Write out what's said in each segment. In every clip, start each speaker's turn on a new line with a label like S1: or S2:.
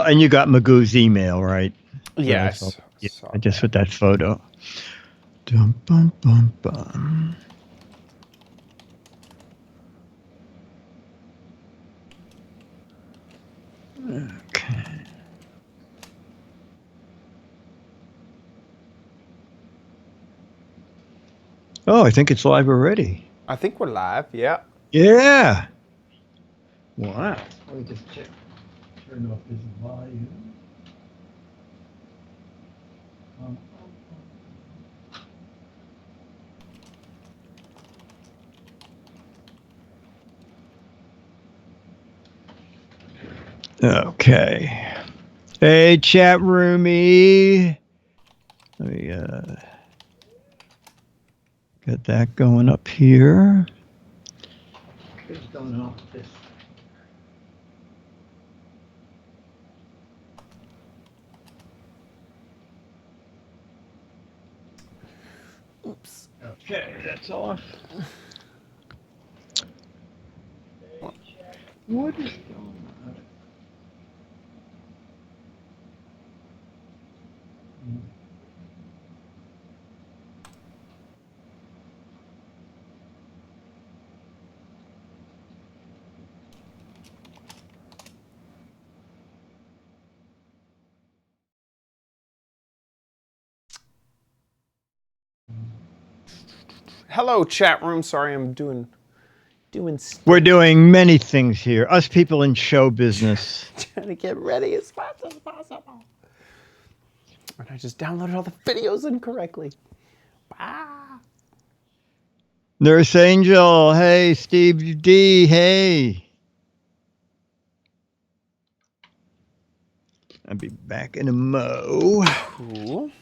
S1: And you got Magoo's email, right?
S2: Yes.
S1: Yeah, just with that photo. Bum. Okay. Oh, I think it's live already.
S2: I think we're live. Yeah.
S1: Yeah. Wow. Let me just check. Turn off this volume. Okay. Hey, chat roomie. Let me get that going up here. What's going on with this?
S2: Oops.
S1: Okay, that's off. What is going on?
S2: Hello, chat room. Sorry, I'm doing.
S1: We're doing many things here. Us people in show business.
S2: Trying to get ready as fast as possible. And I just downloaded all the videos incorrectly. Ah.
S1: Nurse Angel, hey. Steve D, hey. I'll be back in a mo.
S2: Cool.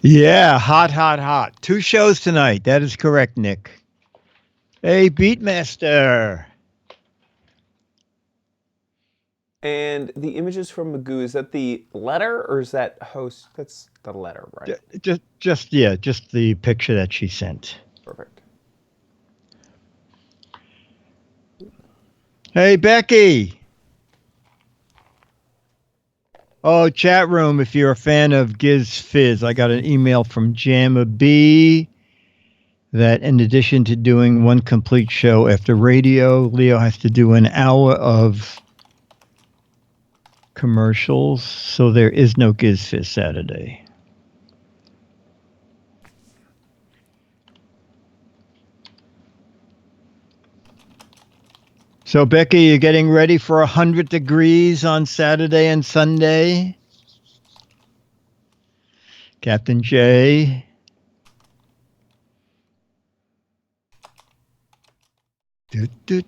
S1: Yeah, hot. 2 shows tonight. That is correct, Nick. Hey, Beatmaster.
S2: And the images from Magoo, is that the letter or is that host? That's the letter, right?
S1: Just the picture that she sent.
S2: Perfect.
S1: Hey, Becky. Oh, chat room, if you're a fan of Giz Fizz, I got an email from Jamma B that in addition to doing one complete show after radio, Leo has to do an hour of commercials, so there is no Giz Fizz Saturday. So, Becky, you're getting ready for 100 degrees on Saturday and Sunday? Captain J. Do.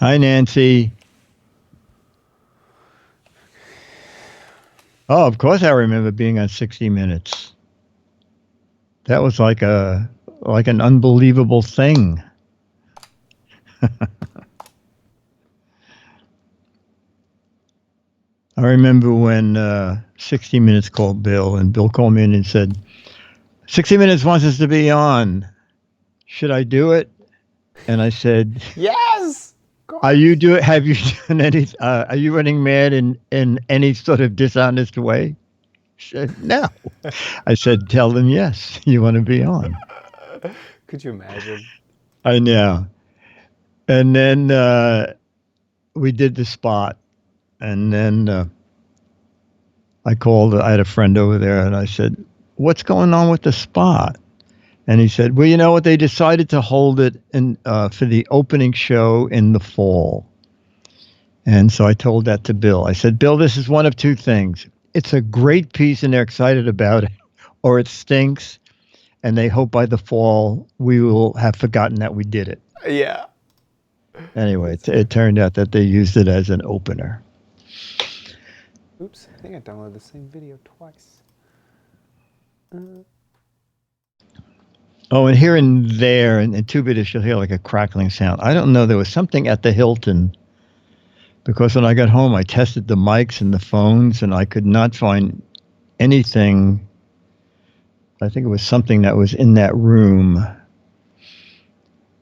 S1: Hi, Nancy. Oh, of course I remember being on 60 Minutes. That was like an unbelievable thing. I remember when 60 Minutes called Bill, and Bill called me in and said, 60 Minutes wants us to be on. Should I do it? And I said,
S2: Yes.
S1: Have you done any? Are you running mad in any sort of dishonest way? She said, no. I said, tell them yes. You want to be on.
S2: Could you imagine?
S1: I know. And then we did the spot, and then I called. I had a friend over there, and I said, "What's going on with the spot?" And he said, "Well, you know what? They decided to hold it for the opening show in the fall." And so I told that to Bill. I said, "Bill, this is one of two things. It's a great piece, and they're excited about it, or it stinks, and they hope by the fall we will have forgotten that we did it."
S2: Yeah.
S1: Anyway, it turned out that they used it as an opener.
S2: Oops, I think I downloaded the same video twice.
S1: Oh, and here and there, in 2-bit, you'll hear like a crackling sound. I don't know. There was something at the Hilton because when I got home, I tested the mics and the phones, and I could not find anything. I think it was something that was in that room,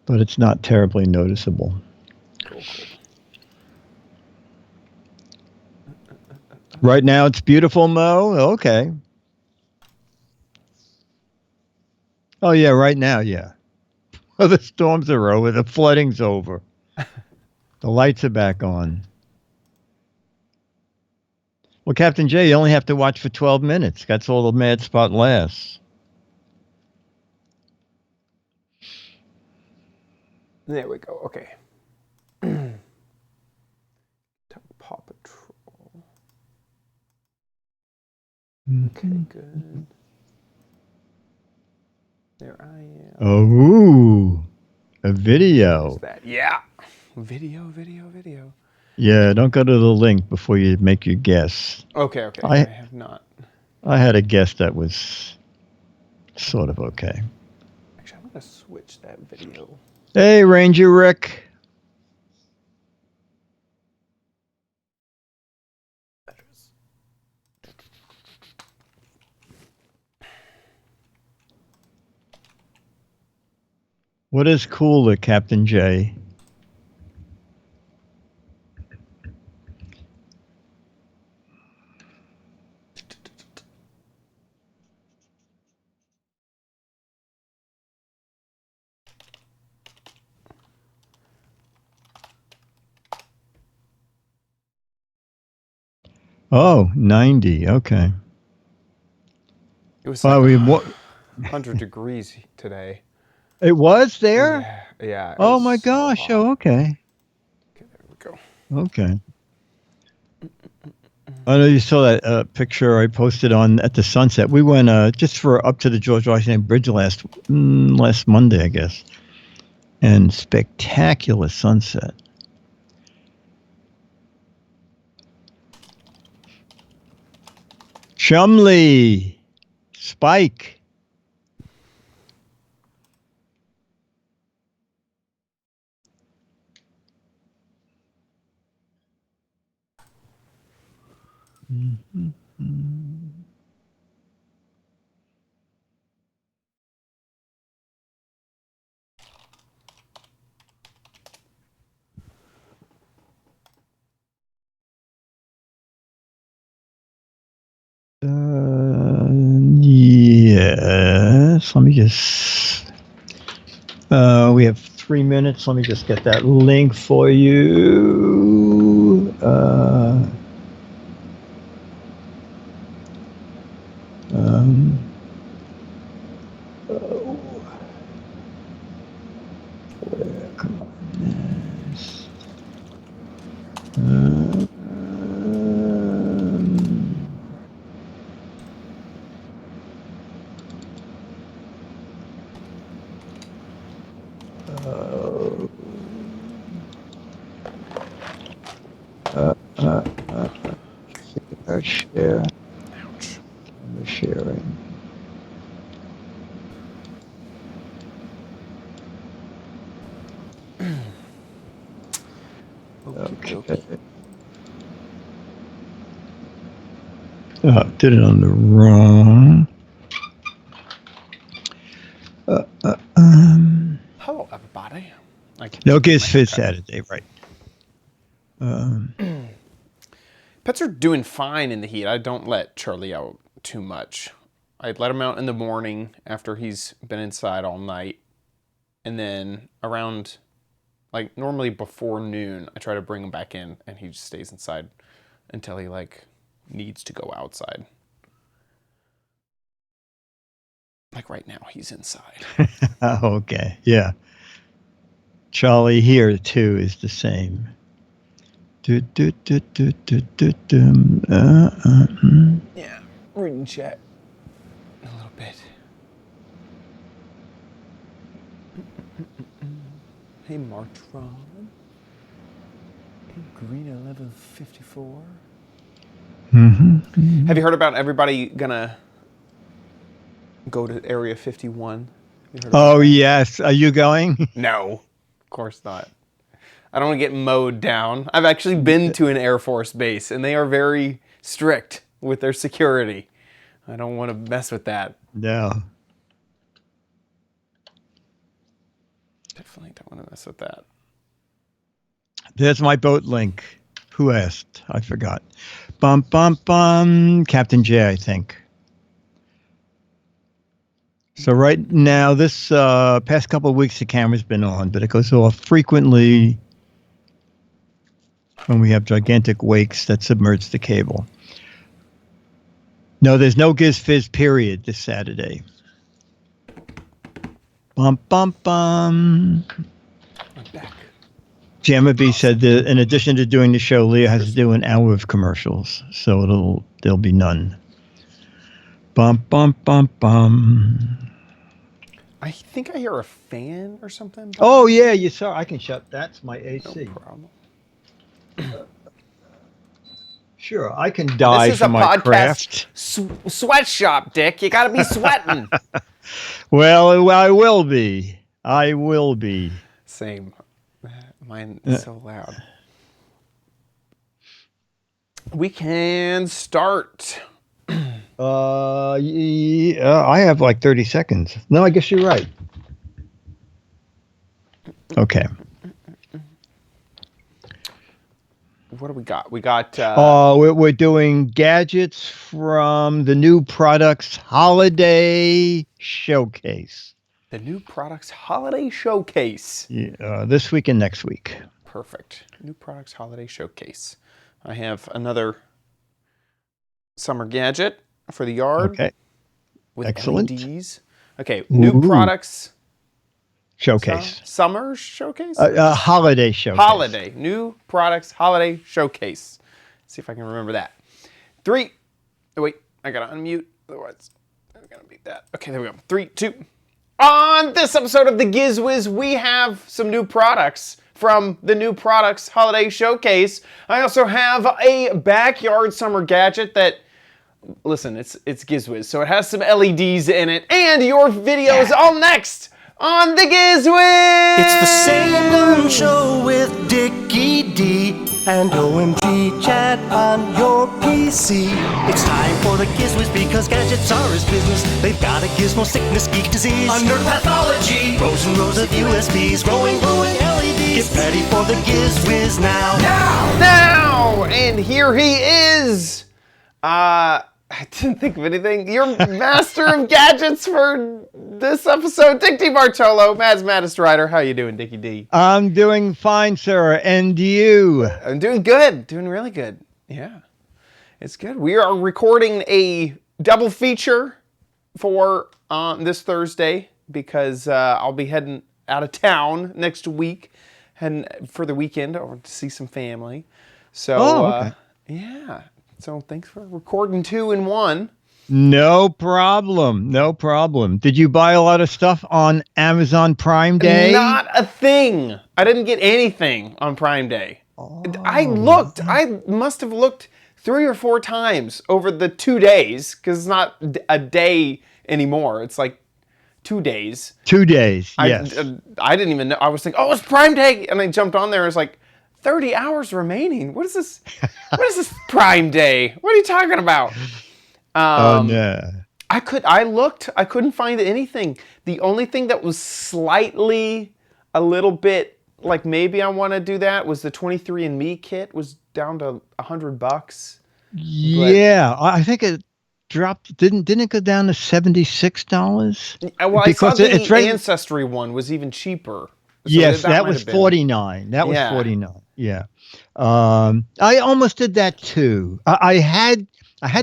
S1: but it's not terribly noticeable.
S2: Cool.
S1: Right now, it's beautiful, Mo. Okay. Oh, yeah, right now, yeah. Oh, the storms are over. The flooding's over. The lights are back on. Well, Captain J, you only have to watch for 12 minutes. That's all the mad spot lasts.
S2: There we go. Okay. Paw Patrol. Okay, good. There I am.
S1: Oh, ooh, a video.
S2: What's that? Yeah. Video.
S1: Yeah, don't go to the link before you make your guess.
S2: Okay. I have not.
S1: I had a guess that was sort of okay.
S2: Actually, I'm going to switch that video.
S1: Hey, Ranger Rick. What is cooler, Captain J? Oh, 90. Okay.
S2: It was like 100
S1: what?
S2: degrees today.
S1: It was there?
S2: Yeah.
S1: Oh my gosh. Oh, okay.
S2: Okay, there we go.
S1: Okay. I know you saw that picture I posted on at the sunset. We went just for up to the George Washington Bridge last Monday, I guess, and spectacular sunset. Chumley, Spike. Yes. Let me just. We have 3 minutes. Let me just get that link for you. Oh, come on. Yes. Share.
S2: Ouch.
S1: Sharing. Okay. Did it on the wrong.
S2: Hello, everybody.
S1: No Giz Fizz Saturday, right?
S2: Pets are doing fine in the heat. I don't let Charlie out too much. I let him out in the morning after he's been inside all night. And then around, like, normally before noon, I try to bring him back in, and he just stays inside until he, like, needs to go outside. Like right now, he's inside.
S1: Okay, yeah. Charlie here, too, is the same.
S2: Yeah, reading chat a little bit. Hey, Martron. Hey, Green 1154. Have you heard about everybody gonna go to Area 51?
S1: Oh, yes. Are you going?
S2: No, of course not. I don't want to get mowed down. I've actually been to an Air Force base, and they are very strict with their security. I don't want to mess with that.
S1: No.
S2: Definitely don't want to mess with that.
S1: There's my boat link. Who asked? I forgot. Bum, bum, bum. Captain J, I think. So right now, this past couple of weeks, the camera's been on, but it goes off frequently when we have gigantic wakes that submerge the cable. No, there's no Giz Fizz period this Saturday. Bum, bum, bum.
S2: I'm back.
S1: Jamma B said that in addition to doing the show, Leah has to do an hour of commercials, so there'll be none. Bum, bum, bum, bum.
S2: I think I hear a fan or something.
S1: Oh, yeah, you saw. I can shut. That's my AC.
S2: No problem.
S1: Sure, I can die for my craft.
S2: Sweatshop, Dick. You gotta be sweating.
S1: Well, I will be. I will be.
S2: Same. Mine is so loud. We can start.
S1: Yeah, I have like 30 seconds. No, I guess you're right. Okay.
S2: What do we got? We got...
S1: we're doing gadgets from the New Products Holiday Showcase.
S2: The New Products Holiday Showcase.
S1: Yeah, this week and next week.
S2: Perfect. New Products Holiday Showcase. I have another summer gadget for the yard.
S1: Okay.
S2: With
S1: excellent.
S2: LEDs. Okay, New Products...
S1: Showcase.
S2: Summer Showcase?
S1: Holiday Showcase.
S2: Holiday. New Products Holiday Showcase. Let's see if I can remember that. 3. Oh, wait. I got to unmute. Otherwise, I'm going to beat that. Okay, there we go. 3, 2. On this episode of the Giz Wiz, we have some new products from the New Products Holiday Showcase. I also have a backyard summer gadget that... Listen, it's Giz Wiz, so it has some LEDs in it. And your videos all next on the Giz Wiz!
S3: It's the Salem Show with Dickie D and OMG chat on your PC. It's time for the Giz Wiz because gadgets are his business. They've got a gizmo sickness, geek disease, under pathology, rows and rows of USBs, glowing LEDs. Get ready for the Giz Wiz now.
S2: Now! And here he is! I didn't think of anything. Your master of gadgets for this episode, Dick D. Bartolo, Mad's Maddest Writer. How you doing, Dickie D?
S1: I'm doing fine, sir. And you?
S2: I'm doing good. Doing really good. Yeah. It's good. We are recording a double feature for this Thursday because I'll be heading out of town next week, heading for the weekend over to see some family. So,
S1: okay.
S2: Yeah. So thanks for recording 2 in 1.
S1: No problem. No problem. Did you buy a lot of stuff on Amazon Prime Day?
S2: Not a thing. I didn't get anything on Prime Day.
S1: Oh.
S2: I looked. I must have looked 3 or 4 times over the 2 days because it's not a day anymore. It's like 2 days.
S1: 2 days, yes.
S2: I didn't even know. I was thinking, oh, it's Prime Day. And I jumped on there. And it's like, 30 hours remaining. What is this? What is this Prime Day? What are you talking about?
S1: Oh no.
S2: I looked, I couldn't find anything. The only thing that was slightly a little bit like maybe I want to do that was the 23andMe kit was down to $100.
S1: Yeah, I think it dropped. Didn't it go down to $76?
S2: Well, I saw the Ancestry one was even cheaper. So
S1: yes, that
S2: might
S1: was
S2: have been.
S1: 49. That was
S2: Yeah.
S1: 49. Yeah. I almost did that too. I had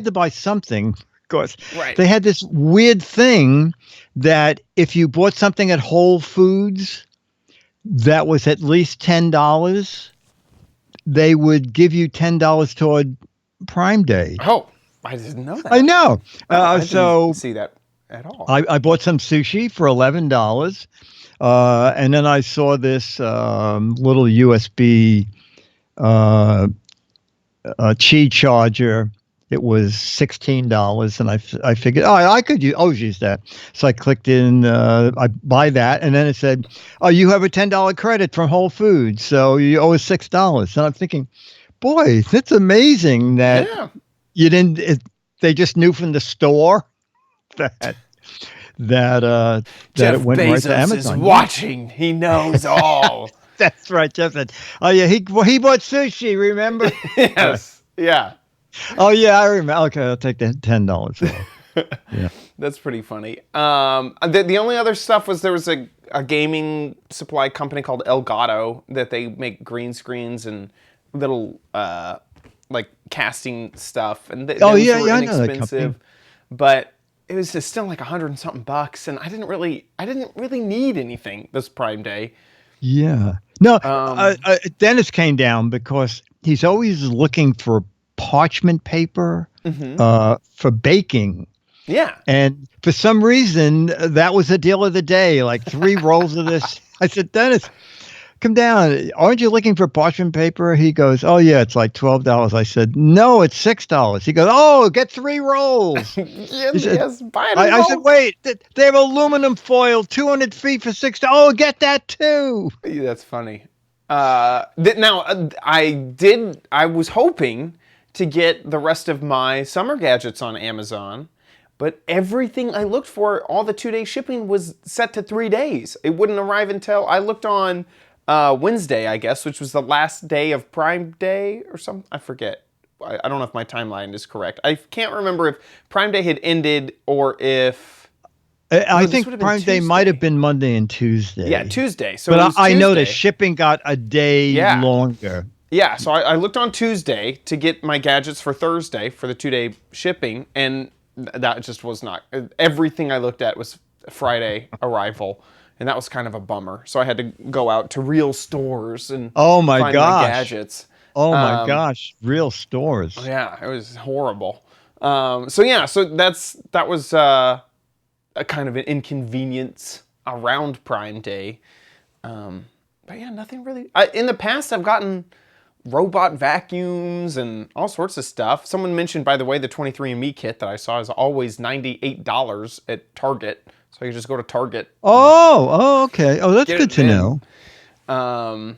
S1: to buy something because
S2: Right.
S1: they had this weird thing that if you bought something at Whole Foods that was at least $10, they would give you $10 toward Prime Day.
S2: Oh, I didn't know that.
S1: I know.
S2: I
S1: So
S2: didn't see that at all.
S1: I bought some sushi for $11. And then I saw this little USB Qi charger. It was $16, and I figured, I could use that. So I clicked in, I buy that, and then it said, oh, you have a $10 credit from Whole Foods, so you owe us $6. And I'm thinking, boy, that's amazing that you didn't. They just knew from the store that
S2: Jeff
S1: it went
S2: Bezos
S1: right to Amazon.
S2: is watching. He knows all.
S1: That's right, Jeff said. Oh yeah, he bought sushi. Remember?
S2: Yes. Yeah.
S1: Oh yeah, I remember. Okay, I'll take that $10. Yeah.
S2: That's pretty funny. The only other stuff was there was a gaming supply company called Elgato that they make green screens and little like casting stuff, and those were
S1: I know that
S2: inexpensive,
S1: company.
S2: but it was just still like $100 and something, and I didn't really need anything this Prime Day.
S1: Yeah. No, Dennis came down because he's always looking for parchment paper for baking.
S2: Yeah.
S1: And for some reason, that was the deal of the day, like 3 rolls of this. I said, Dennis, come down. Aren't you looking for parchment paper? He goes, oh, yeah, it's like $12. I said, no, it's $6. He goes, oh, get 3 rolls.
S2: Yes, buy it.
S1: I said, wait, they have aluminum foil, 200 feet for $6. Oh, get that too.
S2: Yeah, that's funny. Now, I was hoping to get the rest of my summer gadgets on Amazon, but everything I looked for, all the 2-day shipping was set to 3 days. It wouldn't arrive until I looked on Wednesday, I guess, which was the last day of Prime Day or something. I forget. I don't know if my timeline is correct. I can't remember if Prime Day had ended or if...
S1: I think Prime Day might have been Monday and Tuesday.
S2: Yeah, Tuesday. So
S1: but I noticed shipping got a day longer.
S2: Yeah, so I looked on Tuesday to get my gadgets for Thursday for the 2-day shipping, and that just was not. Everything I looked at was Friday arrival, and that was kind of a bummer. So I had to go out to real stores and find my gadgets.
S1: Oh my gosh, real stores.
S2: Yeah, it was horrible. So that was a kind of an inconvenience around Prime Day. But yeah, nothing really. In the past, I've gotten robot vacuums and all sorts of stuff. Someone mentioned, by the way, the 23andMe kit that I saw is always $98 at Target. So you just go to Target.
S1: Oh, okay. Oh, that's good to know.
S2: I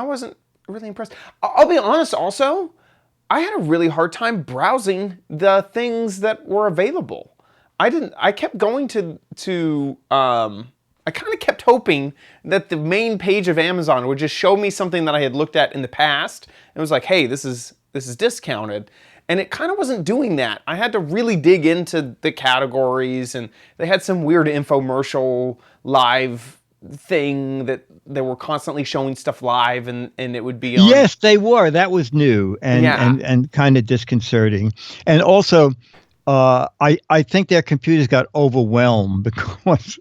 S2: wasn't really impressed. I'll be honest also, I had a really hard time browsing the things that were available. I kept going to I kind of kept hoping that the main page of Amazon would just show me something that I had looked at in the past. And it was like, hey, this is discounted. And it kind of wasn't doing that. I had to really dig into the categories, and they had some weird infomercial live thing that they were constantly showing stuff live, and it would be on.
S1: Yes, they were. That was new and kind of disconcerting. And also, I think their computers got overwhelmed because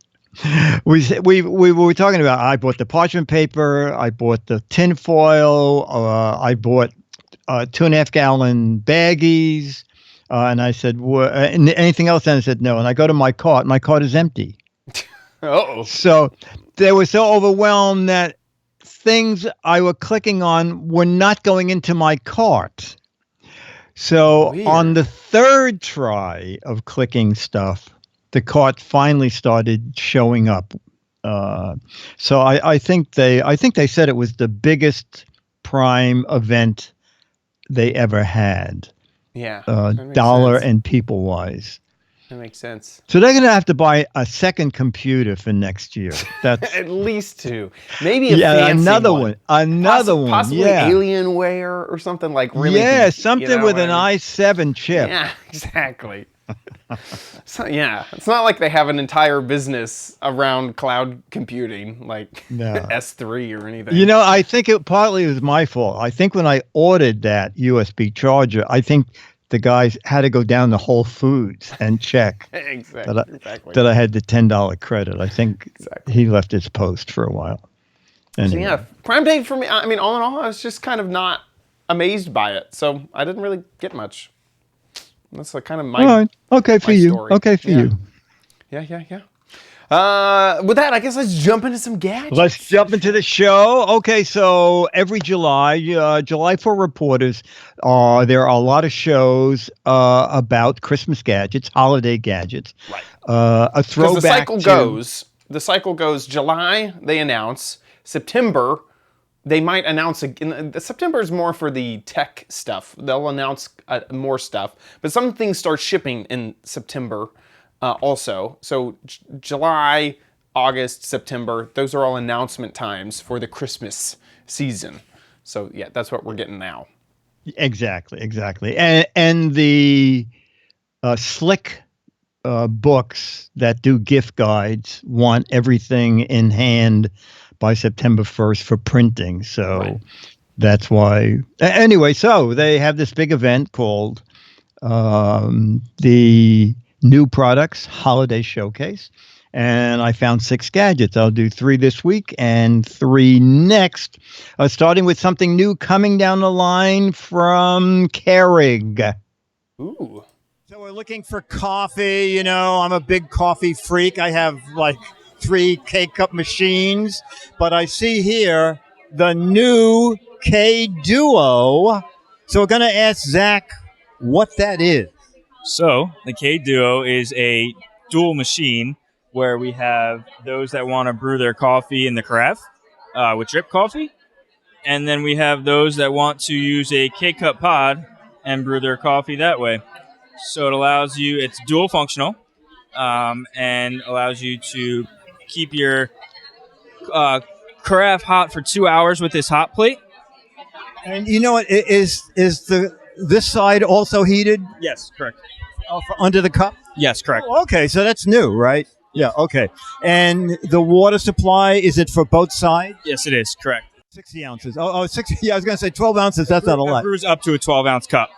S1: we were talking about, I bought the parchment paper, I bought the tin foil, I bought 2.5 gallon baggies, and I said, anything else? And I said, no. And I go to my cart is empty.
S2: Uh-oh.
S1: So they were so overwhelmed that things I were clicking on were not going into my cart. So
S2: Weird.
S1: On the 3rd try of clicking stuff, the cart finally started showing up. So I think they said it was the biggest Prime event they ever had,
S2: Yeah, that makes
S1: dollar
S2: sense.
S1: and people wise.
S2: That makes sense.
S1: So they're going to have to buy a second computer for next year. That's
S2: At least two, maybe a
S1: yeah,
S2: fancy
S1: another
S2: one.
S1: one, another one.
S2: Possibly
S1: Yeah,
S2: Alienware or something like really.
S1: yeah,
S2: You
S1: something
S2: know
S1: with
S2: what
S1: an
S2: I mean?
S1: i7 chip.
S2: Yeah, exactly. So yeah, it's not like they have an entire business around cloud computing like
S1: No.
S2: S3 or anything.
S1: You know, I think it partly was my fault. I think when I ordered that USB charger, I think the guys had to go down to Whole Foods and check
S2: exactly.
S1: that I had the $10 credit. I think
S2: Exactly.
S1: he left his post for a while.
S2: So
S1: Anyway.
S2: yeah, Prime Day for me. I mean, all in all, I was just kind of not amazed by it, so I didn't really get much. That's like kind of my
S1: All right. Okay for
S2: my
S1: you.
S2: story.
S1: Okay for
S2: Yeah.
S1: you.
S2: Yeah. With that, I guess let's jump into some gadgets.
S1: Let's jump into the show. Okay, so every July, July for reporters, there are a lot of shows about Christmas gadgets, holiday gadgets.
S2: Right.
S1: A
S2: Because
S1: throwback
S2: the cycle goes July, they announce. September, they might announce again. September is more for the tech stuff. They'll announce more stuff. But some things start shipping in September also. So July, August, September, those are all announcement times for the Christmas season. So yeah, that's what we're getting now.
S1: Exactly. And the slick books that do gift guides want everything in hand by September 1st for printing. So
S2: Right.
S1: that's why. Anyway, so they have this big event called the New Products Holiday Showcase. And I found 6 gadgets. I'll do 3 this week and 3 next. Starting with something new coming down the line from Keurig.
S2: Ooh.
S1: So we're looking for coffee. You know, I'm a big coffee freak. I have like 3 K-Cup machines. But I see here the new K-Duo. So we're going to ask Zach what that is.
S4: So the K Duo is a dual machine where we have those that want to brew their coffee in the carafe with drip coffee, and then we have those that want to use a K-Cup pod and brew their coffee that way. So it allows you, it's dual functional, and allows you to keep your carafe hot for 2 hours with this hot plate.
S1: And you know what? Is this side also heated
S4: Yes, correct.
S1: for under the cup?
S4: Yes, correct.
S1: Oh, okay, so that's new, right? Yeah, okay. And the water supply, is it for both sides?
S4: Yes, it is, correct.
S1: 60 ounces. 60. Yeah, I was going to say 12 ounces. That's not a
S4: It
S1: lot.
S4: brews up to a 12-ounce cup.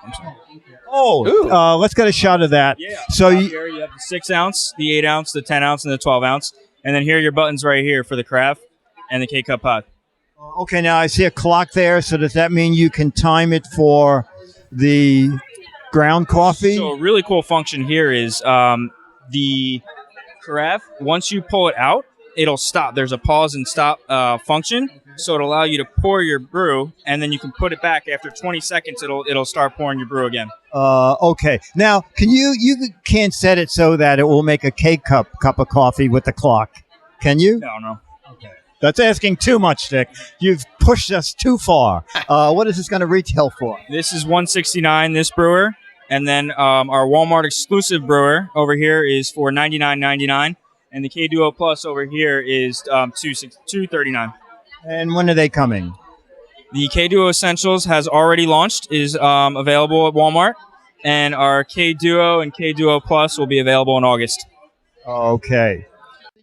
S1: Oh, let's get a shot of that.
S4: Yeah.
S1: So
S4: Here you have the 6 ounce, the 8 ounce, the 10 ounce, and the 12 ounce. And then here are your buttons right here for the carafe and the K-Cup pod.
S1: okay, now I see a clock there. So does that mean you can time it for the ground coffee?
S4: So a really cool function here is the carafe, once you pull it out, it'll stop. There's a pause and stop function. So it'll allow you to pour your brew, and then you can put it back. After 20 seconds, it'll start pouring your brew again.
S1: Okay. Now, can you can't set it so that it will make a cup of coffee with the clock? Can you?
S4: No.
S1: That's asking too much, Dick. You've pushed us too far. What is this going to retail for?
S4: This is $169, this brewer. And then our Walmart exclusive brewer over here is for $99.99. And the K-Duo Plus over here is $239.
S1: And when are they coming?
S4: The K-Duo Essentials has already launched, is available at Walmart. And our K-Duo and K-Duo Plus will be available in August.
S1: Okay.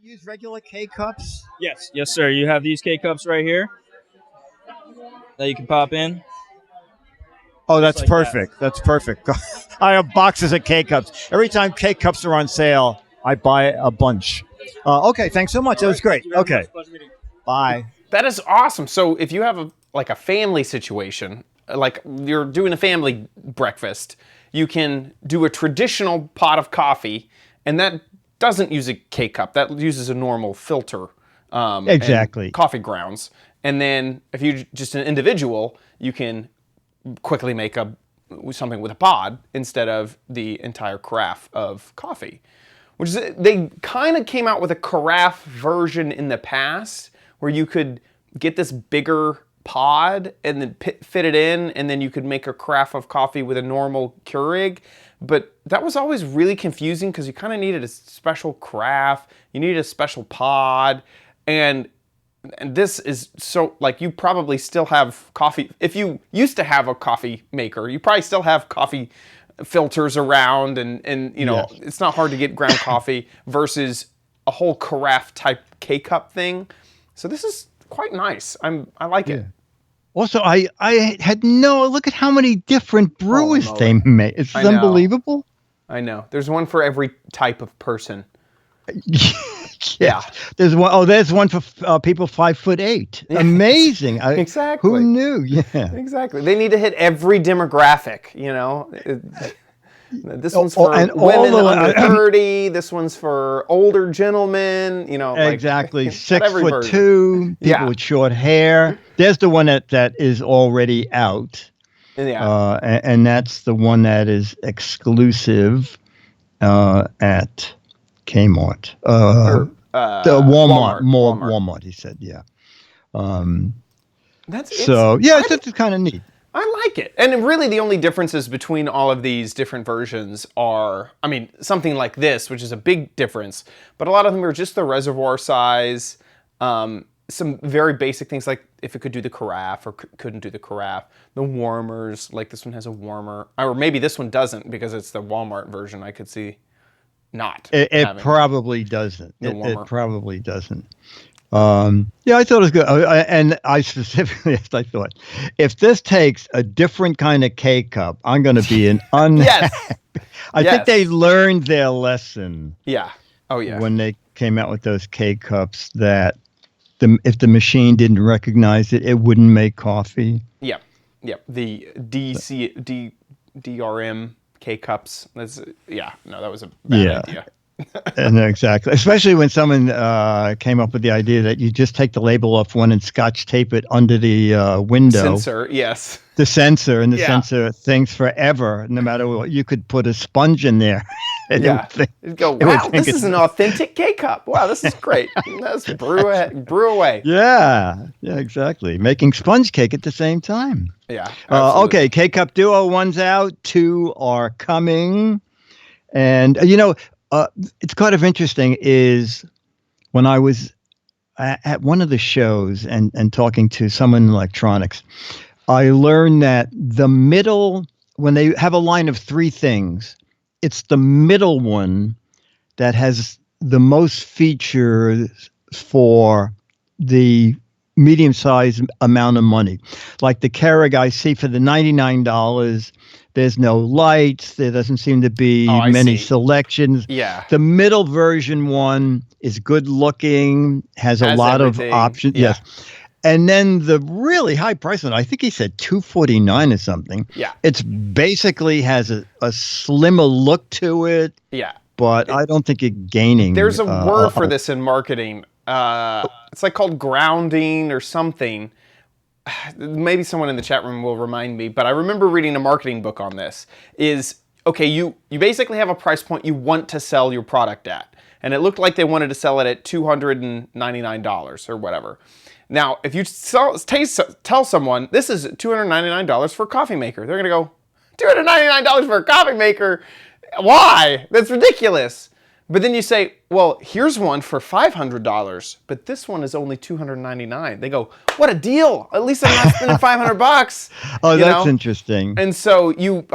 S1: Use regular K-Cups?
S4: Yes, sir. You have these K-Cups right here that you can pop in.
S1: Oh, that's
S4: like
S1: perfect. That's perfect. I have boxes of K-Cups. Every time K-Cups are on sale, I buy a bunch. Okay, thanks so much. That was great. Okay. Bye.
S2: That is awesome. So if you have a family situation, like you're doing a family breakfast, you can do a traditional pot of coffee, and that doesn't use a K-Cup. That uses a normal filter.
S1: Exactly.
S2: And coffee grounds. And then if you're just an individual, you can quickly make something with a pod instead of the entire carafe of coffee. which is they kind of came out with a carafe version in the past where you could get this bigger pod and then fit it in, and then you could make a carafe of coffee with a normal Keurig. But that was always really confusing because you kind of needed a special carafe, you needed a special pod, and this is so, like, you probably still have coffee. If you used to have a coffee maker, you probably still have coffee filters around, and you know, it's not hard to get ground coffee versus a whole carafe type K-cup thing. So this is quite nice. I like it.
S1: Also, I had look at how many different brewers they make. It's unbelievable.
S2: I know. There's one for every type of person.
S1: Yeah. There's one. Oh, there's one for people 5'8". Amazing.
S2: Exactly.
S1: Who knew? Yeah.
S2: Exactly. They need to hit every demographic, you know. This one's for
S1: and
S2: women under 30. This one's for older gentlemen, you know.
S1: Exactly.
S2: Like,
S1: 6'2", people with short hair. There's the one that is already out.
S2: Yeah.
S1: And that's the one that is exclusive at Kmart. The Walmart, he said, yeah. It's kind of neat.
S2: I like it. And really the only differences between all of these different versions are, I mean, something like this, which is a big difference, but a lot of them are just the reservoir size, some very basic things like if it could do the carafe or couldn't do the carafe, the warmers, like this one has a warmer, or maybe this one doesn't because it's the Walmart version. I could see not.
S1: It probably doesn't. It probably doesn't. I thought it was good. And I specifically, I thought, if this takes a different kind of K-cup, I'm going to be an unhappy. I think they learned their lesson.
S2: Yeah. Oh, yeah.
S1: When they came out with those K-cups that if the machine didn't recognize it, it wouldn't make coffee.
S2: Yeah. Yeah. The DRM K-cups. That was a bad idea.
S1: And exactly, especially when someone came up with the idea that you just take the label off one and Scotch tape it under the window.
S2: Sensor, yes.
S1: The sensor, and the sensor thinks forever, no matter what. You could put a sponge in there. And
S2: It'd go, wow, this is an authentic K-cup. Wow, this is great. Let's brew away.
S1: Yeah, exactly. Making sponge cake at the same time.
S2: Yeah.
S1: Okay, K-cup Duo 1's out, 2 are coming. And, it's kind of interesting is when I was at one of the shows and talking to someone in electronics, I learned that the middle, when they have a line of 3 things, it's the middle one that has the most features for the medium-sized amount of money. Like the Keurig I see for the $99, there's no lights. There doesn't seem to be many selections.
S2: Yeah.
S1: The middle version one is good looking, has a lot of options.
S2: Yeah.
S1: Yes. And then the really high price one, I think he said $249 or something.
S2: Yeah.
S1: It's basically has a slimmer look to it.
S2: Yeah.
S1: But I don't think it's gaining.
S2: There's a word for this in marketing. It's like called grounding or something. Maybe someone in the chat room will remind me, but I remember reading a marketing book on this. You basically have a price point you want to sell your product at. And it looked like they wanted to sell it at $299 or whatever. Now, if you tell someone, this is $299 for a coffee maker, they're going to go, $299 for a coffee maker? Why? That's ridiculous. But then you say, well, here's one for $500, but this one is only $299. They go, what a deal. At least I'm not spending $500.
S1: Oh, that's interesting.
S2: And so you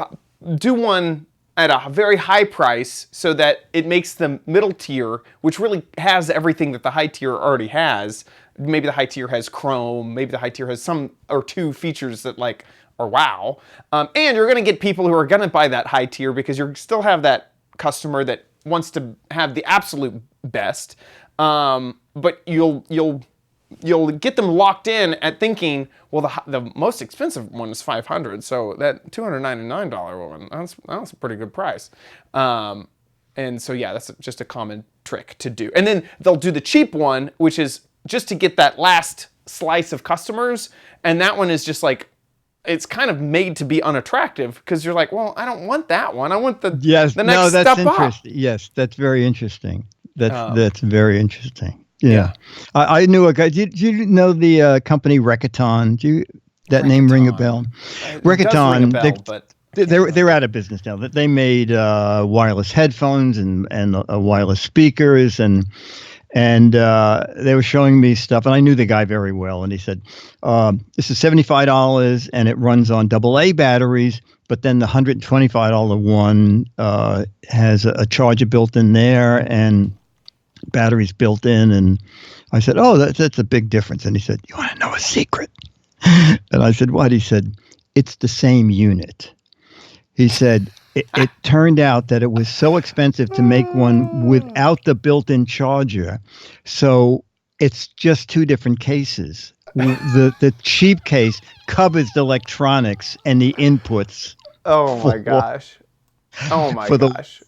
S2: do one at a very high price so that it makes the middle tier, which really has everything that the high tier already has. Maybe the high tier has Chrome. Maybe the high tier has some or 2 features that are wow. And you're going to get people who are going to buy that high tier because you still have that customer that wants to have the absolute best. But you'll get them locked in at thinking, well, the most expensive one is $500, so that $299 one, that's a pretty good price. And so that's just a common trick to do. And then they'll do the cheap one, which is just to get that last slice of customers, and that one is just like it's kind of made to be unattractive because you're like, well, I don't want that one. I want the
S1: Yes.
S2: the next
S1: No, that's
S2: step up.
S1: interesting. Yes, that's very interesting. That's very interesting.
S2: Yeah.
S1: Yeah. I knew a guy. Did you know the company Rekaton? That name ring a bell?
S2: It does ring a
S1: Rekaton.
S2: bell, but
S1: They're out of business now. That they made wireless headphones and wireless speakers and they were showing me stuff, and I knew the guy very well. And he said, "This is $75, and it runs on AA batteries. But then the $125 one has a charger built in there and batteries built in." And I said, "Oh, that's a big difference." And he said, "You want to know a secret?" And I said, "What?" He said, "It's the same unit." He said, it turned out that it was so expensive to make one without the built-in charger. So it's just two different cases. The cheap case covers the electronics and the inputs.
S2: oh my gosh. Oh my gosh.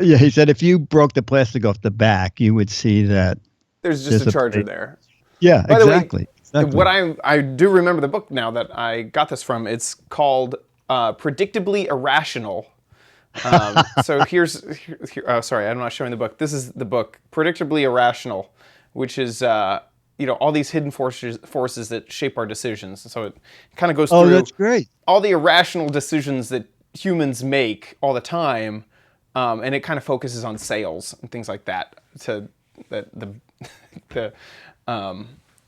S1: Yeah, he said if you broke the plastic off the back, you would see that
S2: There's just a charger there.
S1: Yeah,
S2: By the way,
S1: exactly.
S2: What I do remember the book now that I got this from. It's called Predictably Irrational. So here, oh, sorry, I'm not showing the book. This is the book, Predictably Irrational, which is all these hidden forces that shape our decisions. And so it kind of goes through
S1: that's great.
S2: all the irrational decisions that humans make all the time, and it kind of focuses on sales and things like that. The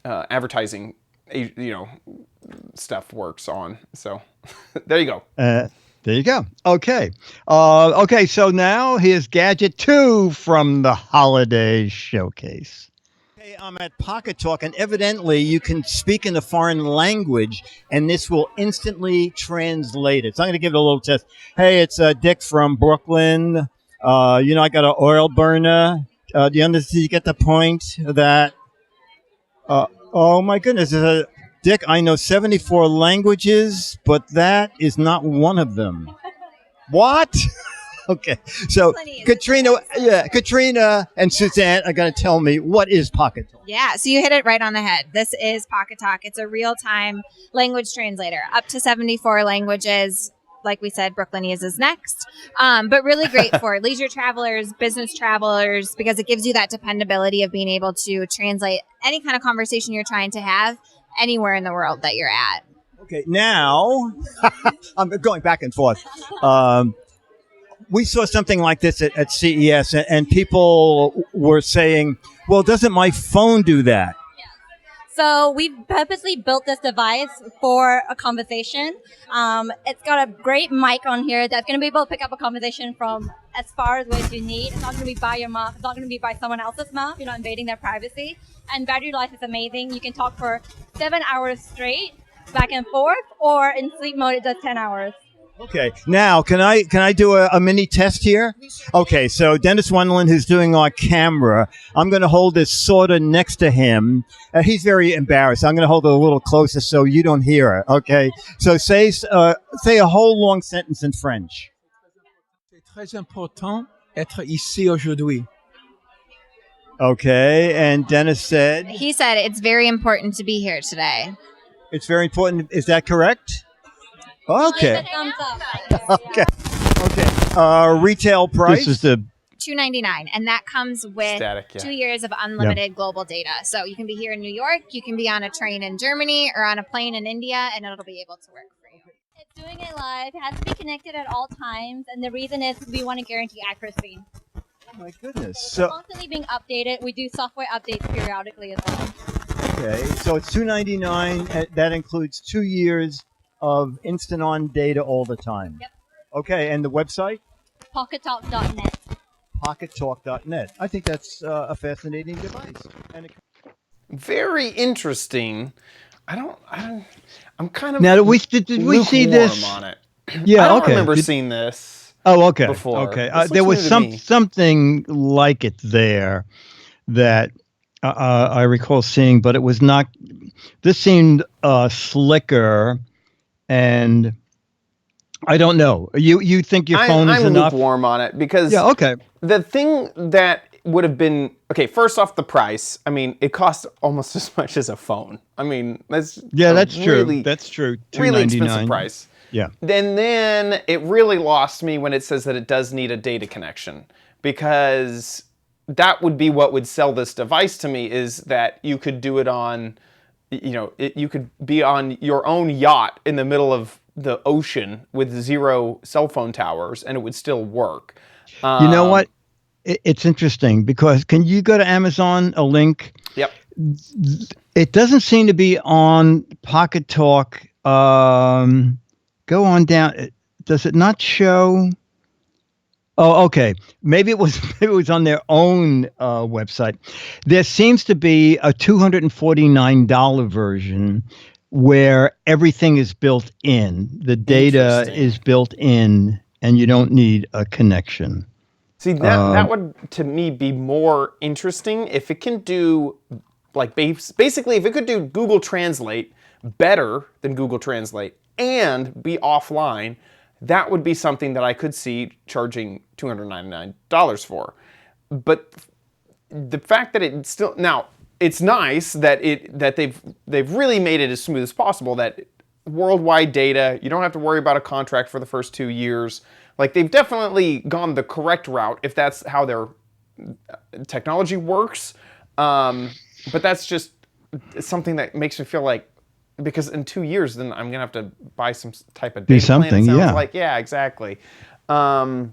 S2: advertising, stuff works on. So there you go.
S1: There you go. Okay. Okay. So now here's Gadget 2 from the Holiday Showcase. Hey, I'm at Pocket Talk, and evidently you can speak in a foreign language, and this will instantly translate it. So I'm going to give it a little test. Hey, it's Dick from Brooklyn. I got an oil burner. Do you understand? You get the point that? Oh my goodness! Dick, I know 74 languages, but that is not one of them. What? Okay. So Katrina and Suzanne are going to tell me what is Pocket Talk.
S5: Yeah, so you hit it right on the head. This is Pocket Talk. It's a real-time language translator, up to 74 languages. Like we said, Brooklynese is next. But really great for leisure travelers, business travelers, because it gives you that dependability of being able to translate any kind of conversation you're trying to have anywhere in the world that you're at.
S1: Okay, now I'm going back and forth. We saw something like this at CES, and people were saying, well, doesn't my phone do that?
S6: So we purposely built this device for a conversation. It's got a great mic on here that's going to be able to pick up a conversation from as far away as you need. It's not going to be by your mouth. It's not going to be by someone else's mouth. You're not invading their privacy. And battery life is amazing. You can talk for 7 hours straight, back and forth, or in sleep mode, it does 10 hours.
S1: Okay. Now, can I do a mini test here? Okay. So Dennis Wonderland, who's doing our camera, I'm going to hold this sort of next to him. He's very embarrassed. I'm going to hold it a little closer so you don't hear it. Okay. So say a whole long sentence in French.
S7: C'est très important être ici aujourd'hui.
S1: Okay. And Dennis said?
S5: He said it's very important to be here today.
S1: It's very important. Is that correct? Okay.
S6: Thumbs up.
S1: Okay. Retail price. This is the
S5: $299, and that comes with
S2: Static, yeah.
S5: 2 years of unlimited global data. So you can be here in New York, you can be on a train in Germany, or on a plane in India, and it'll be able to work for you.
S6: It's doing it live. It has to be connected at all times, and the reason is we want to guarantee accuracy.
S1: Oh my goodness.
S6: It's
S1: So
S6: constantly being updated. We do software updates periodically as well.
S1: okay. So it's $299. That includes 2 years of instant on data all the time.
S6: Yep.
S1: Okay, and the website?
S6: PocketTalk.net.
S1: PocketTalk.net. I think that's a fascinating device. And
S2: Very interesting. I'm kind of
S1: now, did we see this?
S2: on it.
S1: Yeah,
S2: I don't
S1: okay.
S2: remember seeing this.
S1: Oh, okay.
S2: Before.
S1: Okay,
S2: This
S1: there
S2: looks
S1: was
S2: new to me.
S1: something like it there that I recall seeing, but it was not. This seemed slicker, and I don't know. You think your phone is
S2: I'm
S1: enough?
S2: lukewarm on it because
S1: Yeah. Okay.
S2: the thing that would have been okay. First off, the price. I mean, it costs almost as much as a phone. I mean, that's
S1: true. That's true.
S2: Really expensive
S1: $299.
S2: price.
S1: Yeah.
S2: Then it really lost me when it says that it does need a data connection, because that would be what would sell this device to me, is that you could do it on, you could be on your own yacht in the middle of the ocean with 0 cell phone towers and it would still work.
S1: You know what? It's interesting because can you go to Amazon, a link?
S2: Yep.
S1: It doesn't seem to be on Pocket Talk. Go on down. Does it not show? Oh, okay. Maybe it was on their own website. There seems to be a $249 version where everything is built in. The data is built in, and you don't need a connection.
S2: See, that would, to me, be more interesting if it can do, like, basically, if it could do Google Translate better than Google Translate and be offline, that would be something that I could see charging $299 for. But the fact that it still, now, it's nice that they've really made it as smooth as possible, that worldwide data, you don't have to worry about a contract for the first 2 years. Like, they've definitely gone the correct route if that's how their technology works. But that's just something that makes me feel like, because in 2 years, then I'm gonna have to buy some type of data
S1: something,
S2: plan. It sounds
S1: yeah.
S2: like, yeah, exactly. So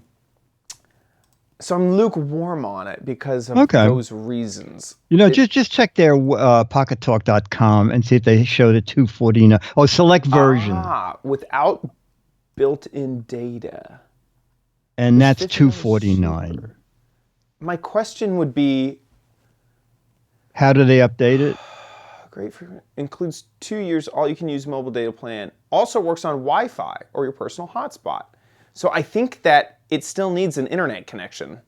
S2: I'm lukewarm on it because of those reasons.
S1: Just check their pockettalk.com and see if they show the $249. Oh, select version.
S2: Without built-in data.
S1: And that's $249.
S2: My question would be,
S1: how do they update it?
S2: Great for includes 2 years all-you-can-use mobile data plan. Also works on Wi-Fi or your personal hotspot. So I think that it still needs an internet connection.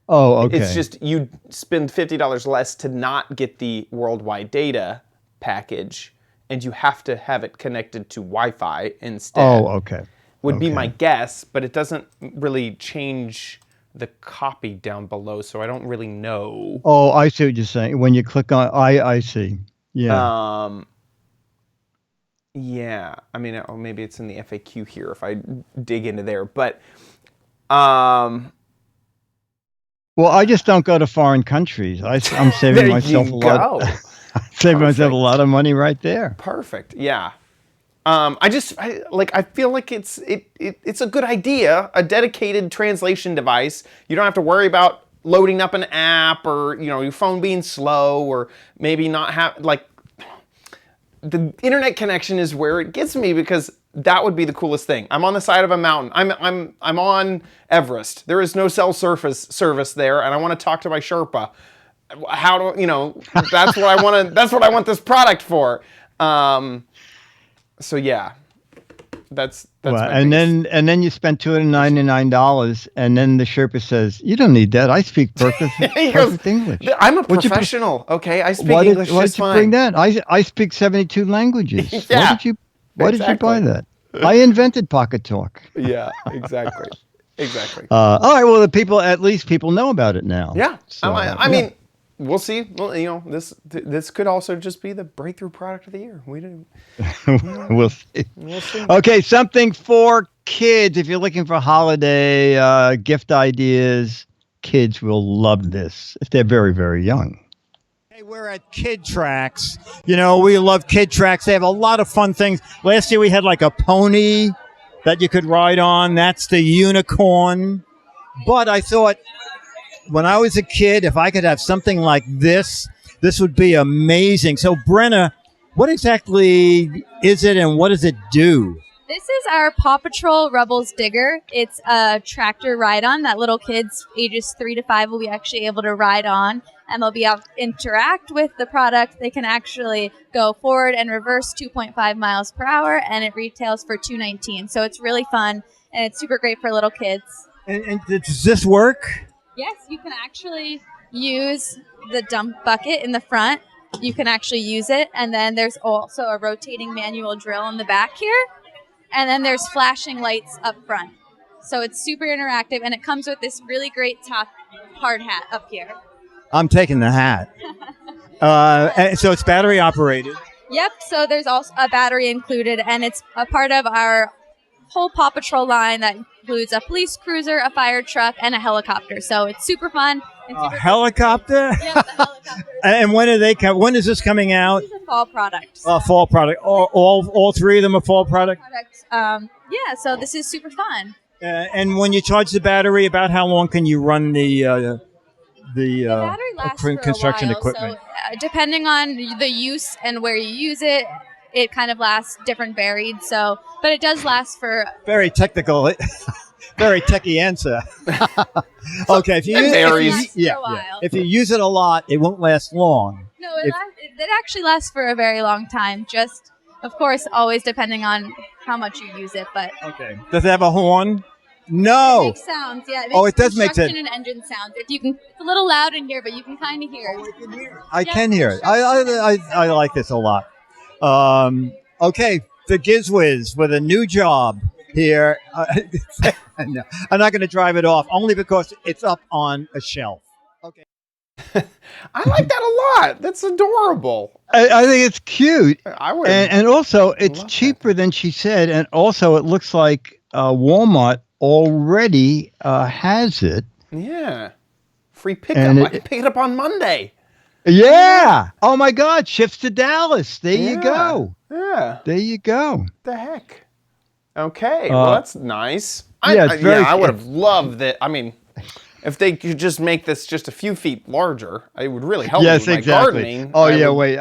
S1: Oh, okay.
S2: It's just you spend $50 less to not get the worldwide data package, and you have to have it connected to Wi-Fi instead.
S1: Oh, okay.
S2: Would be my guess, but it doesn't really change the copy down below, so I don't really know.
S1: Oh, I see what you're saying. When you click on, I see. Yeah.
S2: Yeah. I mean, maybe it's in the FAQ here if I dig into there, but well,
S1: I just don't go to foreign countries. I'm saving myself a lot. Saving myself a lot of money right there.
S2: Perfect. Yeah. I feel like it's a good idea, a dedicated translation device. You don't have to worry about loading up an app or, your phone being slow or maybe not have, like, the internet connection is where it gets me, because that would be the coolest thing. I'm on the side of a mountain. I'm on Everest. There is no cell service there, and I want to talk to my Sherpa. How do that's what I want to. That's what I want this product for. So yeah, that's
S1: and then you spend $299, and then the Sherpa says, "You don't need that. I speak perfect English.
S2: I'm a professional. Okay, I speak English just fine.
S1: Why did you bring that? I speak 72 languages.
S2: Yeah,
S1: why did you buy that? I invented Pocket Talk.
S2: Yeah, exactly. Exactly.
S1: All right. Well, at least people know about it now.
S2: Yeah.
S1: So,
S2: I mean, we'll see. Well, this could also just be the breakthrough product of the year. We do.
S1: We'll see. We'll see. Okay, something for kids. If you're looking for holiday gift ideas, kids will love this if they're very, very young.
S8: Hey, we're at Kid Tracks. We love Kid Tracks. They have a lot of fun things. Last year we had like a pony that you could ride on. That's the unicorn. But I thought, when I was a kid, if I could have something like this would be amazing. So, Brenna, what exactly is it and what does it do?
S9: This is our Paw Patrol Rebels Digger. It's a tractor ride-on that little kids ages 3 to 5 will be actually able to ride on, and they'll be able to interact with the product. They can actually go forward and reverse 2.5 miles per hour, and it retails for $219. So it's really fun, and it's super great for little kids.
S8: And does this work?
S9: Yes, you can actually use the dump bucket in the front. You can actually use it, and then there's also a rotating manual drill in the back here. And then there's flashing lights up front. So it's super interactive, and it comes with this really great hard hat up here.
S8: I'm taking the hat. And so it's battery operated.
S9: Yep, so there's also a battery included, and it's a part of our whole Paw Patrol line that includes a police cruiser, a fire truck, and a helicopter. So it's super fun. And
S8: A
S9: super
S8: helicopter?
S9: Yep, the helicopter.
S8: And when are they? When is this coming out?
S9: It's a fall product.
S8: Fall product. All three of them are fall product.
S9: Yeah, so this is super fun.
S8: And when you charge the battery, about how long can you run the
S9: Battery lasts for
S8: construction
S9: a while,
S8: equipment?
S9: So depending on the use and where you use it, it kind of lasts different varied. So, but it does last for.
S8: Very technical, very techie answer. Okay, if you if you use it a lot, it won't last long.
S9: No, it actually lasts for a very long time. Just, of course, always depending on how much you use it. But
S8: okay, does it have a horn? No.
S9: It makes sounds, yeah.
S8: It does make
S9: construction and engine sounds. It's a little loud in here, but you can kind of hear it.
S8: I can hear it. I like this a lot. Okay, the Giz Wiz with a new job here. No, I'm not going to drive it off, only because it's up on a shelf. Okay.
S2: I like that a lot. That's adorable.
S1: I think it's cute.
S2: I would.
S1: And also, it's cheaper than she said. And also, it looks like Walmart already has it.
S2: Yeah. Free pickup. I can pick it up on Monday.
S1: Yeah. Oh, my God. Ships to Dallas. There you go.
S2: Yeah.
S1: There you go.
S2: What the heck? Okay. Well, that's nice.
S1: It's
S2: I would have loved that. I mean, if they could just make this just a few feet larger, it would really help me with my gardening.
S1: Oh, yeah, wait.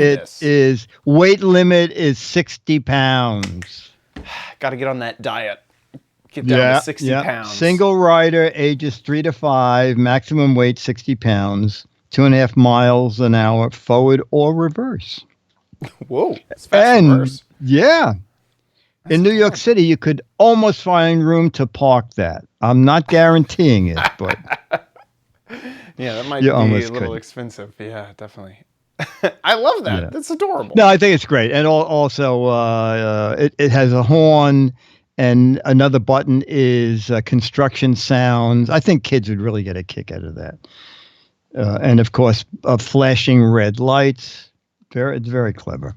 S1: It is weight limit is 60 pounds.
S2: Got to get on that diet. Get down to 60 pounds.
S1: Single rider, ages 3 to 5, maximum weight 60 pounds, 2.5 miles an hour, forward or reverse.
S2: Whoa, that's fast reverse.
S1: Yeah. In New York City, you could almost find room to park that. I'm not guaranteeing it, but
S2: yeah, that might be a little expensive. Yeah, definitely. I love that. Yeah. That's adorable.
S1: No, I think it's great, and also it has a horn, and another button is construction sounds. I think kids would really get a kick out of that. And of course, flashing red lights. It's very clever.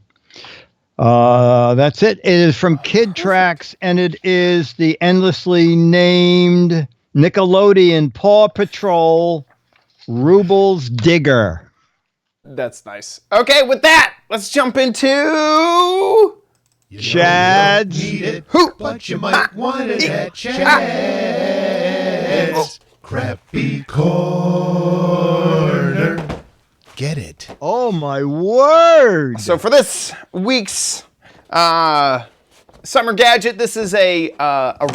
S1: That's it. It is from Kid Tracks, and it is the endlessly named Nickelodeon Paw Patrol Rubles Digger.
S2: That's nice. Okay, with that, let's jump into
S1: Chad's
S10: Hoop. But you might want it at Chad's Crappy Corner. Get it.
S1: Oh, my word.
S2: So for this week's summer gadget, this is a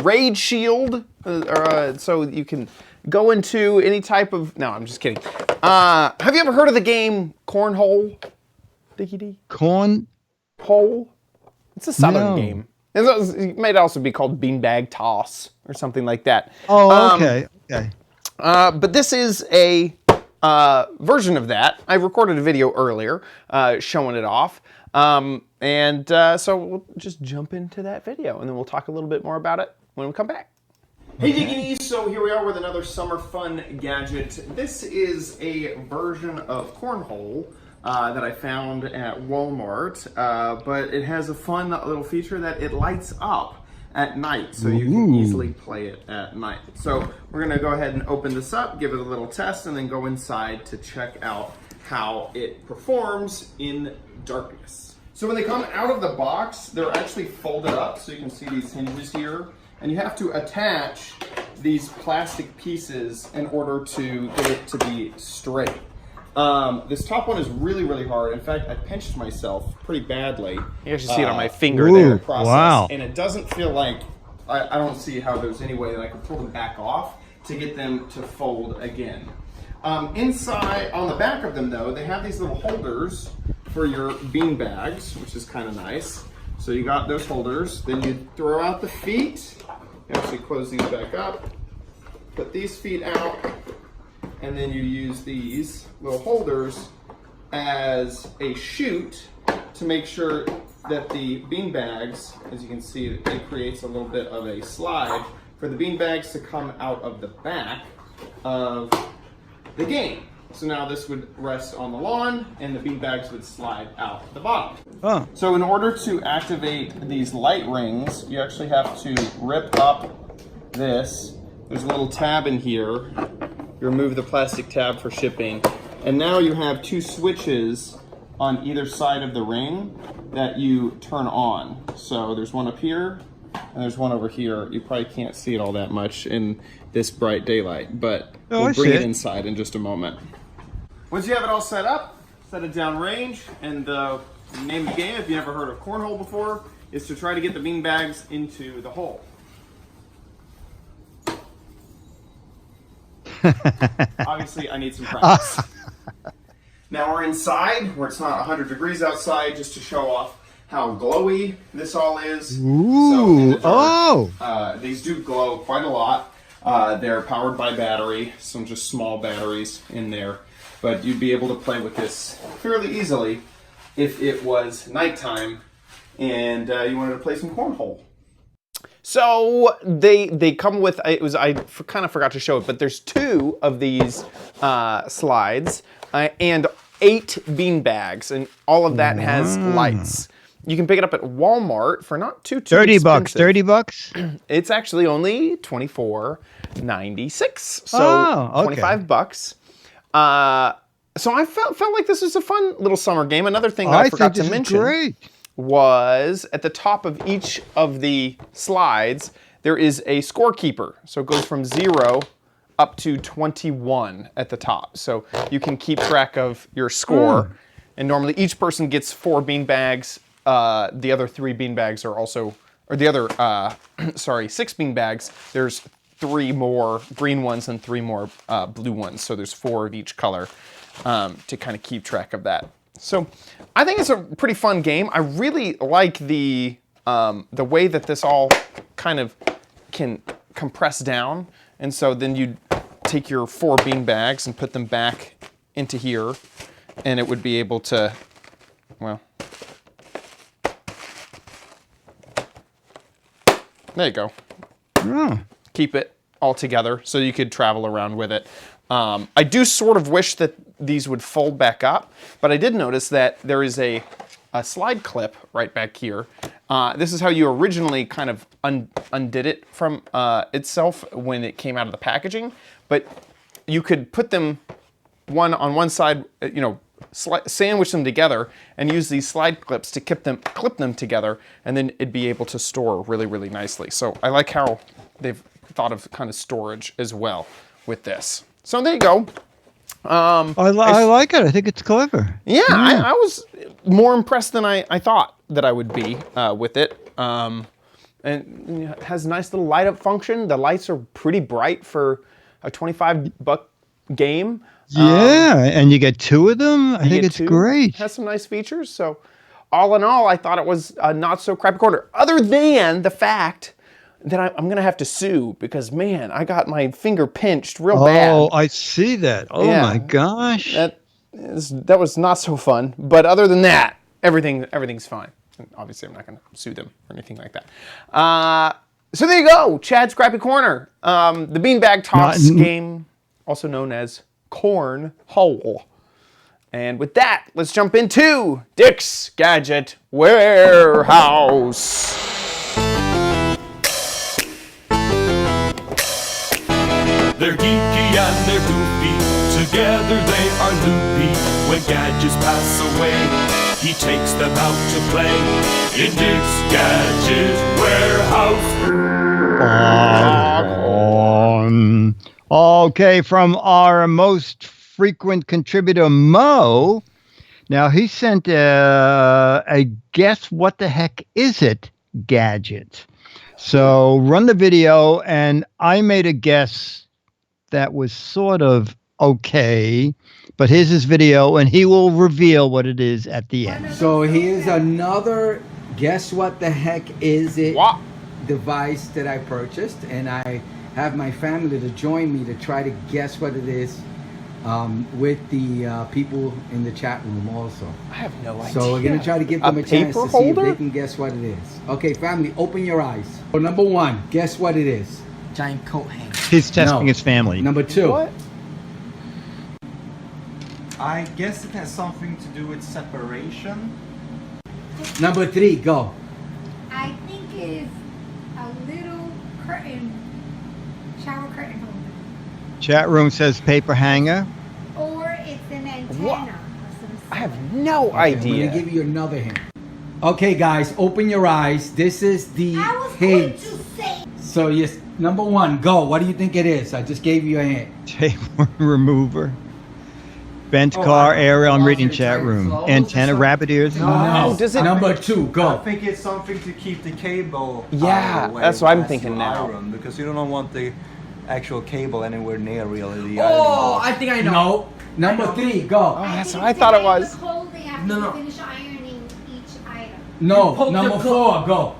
S2: raid shield. So you can go into any type of... No, I'm just kidding. Have you ever heard of the game Cornhole? Dickie D?
S1: Cornhole?
S2: It's a Southern game. It might also be called Beanbag Toss or something like that.
S1: Oh, okay. Okay.
S2: But this is a version of that. I recorded a video earlier showing it off. So we'll just jump into that video and then we'll talk a little bit more about it when we come back. Hey Diggies, so here we are with another summer fun gadget. This is a version of Cornhole that I found at Walmart, but it has a fun little feature that it lights up at night, so you can easily play it at night. So we're gonna go ahead and open this up, give it a little test, and then go inside to check out how it performs in darkness. So when they come out of the box, they're actually folded up, so you can see these hinges here. And you have to attach these plastic pieces in order to get it to be straight. This top one is really, really hard. In fact, I pinched myself pretty badly. You actually see it on my finger there.
S1: Wow.
S2: And it doesn't feel like, I don't see how there's any way that I could pull them back off to get them to fold again. Inside, on the back of them though, they have these little holders for your bean bags, which is kind of nice. So you got those holders, then you throw out the feet, you actually close these back up, put these feet out, and then you use these little holders as a chute to make sure that the bean bags, as you can see, it creates a little bit of a slide for the bean bags to come out of the back of the game. So now this would rest on the lawn, and the beanbags would slide out the bottom.
S1: Oh.
S2: So in order to activate these light rings, you actually have to rip up this. There's a little tab in here. You remove the plastic tab for shipping. And now you have two switches on either side of the ring that you turn on. So there's one up here, and there's one over here. You probably can't see it all that much in this bright daylight, but we'll bring it inside in just a moment. Once you have it all set up, set it down range, and the name of the game, if you never heard of cornhole before, is to try to get the beanbags into the hole. Obviously, I need some practice. Now we're inside, where it's not 100 degrees outside, just to show off how glowy this all is.
S1: Ooh,
S2: These do glow quite a lot. They're powered by battery, some just small batteries in there. But you'd be able to play with this fairly easily if it was nighttime and you wanted to play some cornhole. So they come with, I kind of forgot to show it, but there's 2 of these slides and 8 bean bags, and all of that has lights. You can pick it up at Walmart for not too
S1: $30
S2: expensive.
S1: $30?
S2: It's actually only $24.96, so
S1: okay.
S2: $25. So I felt like this was a fun little summer game. Another thing that I forgot to mention was at the top of each of the slides, there is a scorekeeper. So it goes from 0 up to 21 at the top. So you can keep track of your score. And normally each person gets 4 bean bags. The other 3 bean bags are also, or the other, 6 bean bags. There's 3 more green ones and 3 more blue ones. So there's 4 of each color to kind of keep track of that. So I think it's a pretty fun game. I really like the way that this all kind of can compress down. And so then you take your 4 bean bags and put them back into here, and it would be able to, well, there you go. Keep it all together so you could travel around with it. I do sort of wish that these would fold back up, but I did notice that there is a slide clip right back here. This is how you originally kind of undid it from itself when it came out of the packaging, but you could put them on one side, sandwich them together and use these slide clips to clip them together, and then it'd be able to store really, really nicely. So I like how they've thought of kind of storage as well with this. So there you go.
S1: I like it. I think it's clever.
S2: Yeah, I was more impressed than I thought that I would be with it. And it has a nice little light up function. The lights are pretty bright for a $25 game.
S1: Yeah, and you get 2 of them. I think it's great.
S2: It has some nice features. So all in all, I thought it was a not so crappy corner. Other than the fact that I'm going to have to sue because, man, I got my finger pinched real bad.
S1: Oh, I see that. Oh, yeah. My gosh.
S2: That was not so fun. But other than that, everything's fine. And obviously, I'm not going to sue them or anything like that. So there you go. Chad's Crappy Corner. The Beanbag Toss game, also known as Cornhole. And with that, let's jump into Dick's Gadget Warehouse.
S11: They're geeky and they're goofy, together they are loopy. When gadgets pass away, he takes them out to play in Dick's Gadget Warehouse.
S1: Okay, from our most frequent contributor, Mo. Now, he sent a guess what the heck is it gadget. So run the video, and I made a guess that was sort of okay, but here's his video, and he will reveal what it is at the end.
S12: So here's another guess what the heck is it device that I purchased, and I have my family to join me to try to guess what it is with the people in the chat room also.
S2: I have no idea.
S12: So we're going to try to give them a chance to see if they can guess what it is. Okay, family, open your eyes. So number 1, guess what it is.
S13: Giant coat hanger.
S1: He's testing
S12: No.
S1: his family.
S12: Number 2.
S2: What?
S8: I guess it has something to do with separation.
S12: Number 3, go.
S13: I think it's a little curtain, shower curtain holder.
S1: Chat room says paper hanger.
S13: Or it's an antenna.
S2: What?
S13: Of some
S2: I have
S13: sort.
S2: no
S12: I'm
S2: idea.
S12: gonna give you another hint. Okay, guys, open your eyes. This is the
S13: I was going
S12: hint.
S13: to say.
S12: So yes, number 1, go. What do you think it is? I just gave you a hint.
S1: Tapeworm remover. Bent
S8: Oh,
S1: car
S8: I-
S1: aerial. I'm
S8: oh,
S1: reading
S8: it's
S1: chat
S8: like
S1: room.
S8: clothes or
S1: Antenna,
S8: something?
S1: rabbit ears.
S12: No.
S2: does it-
S12: Number 2,
S8: I
S12: go.
S8: think it's something to keep the cable.
S2: Yeah,
S8: out of the way
S2: that's what I'm
S8: as
S2: thinking
S8: you
S2: now.
S8: iron, because you don't want the actual cable anywhere near really the
S14: Oh, I think I know.
S12: No. Number 3, go.
S2: Oh, that's
S13: think
S2: what I
S13: it's
S2: thought
S13: to
S2: it
S13: hang
S2: was.
S13: the clothing after
S14: No,
S13: you
S14: no.
S13: finish ironing each item.
S12: No.
S14: poke the
S12: Number 4, go.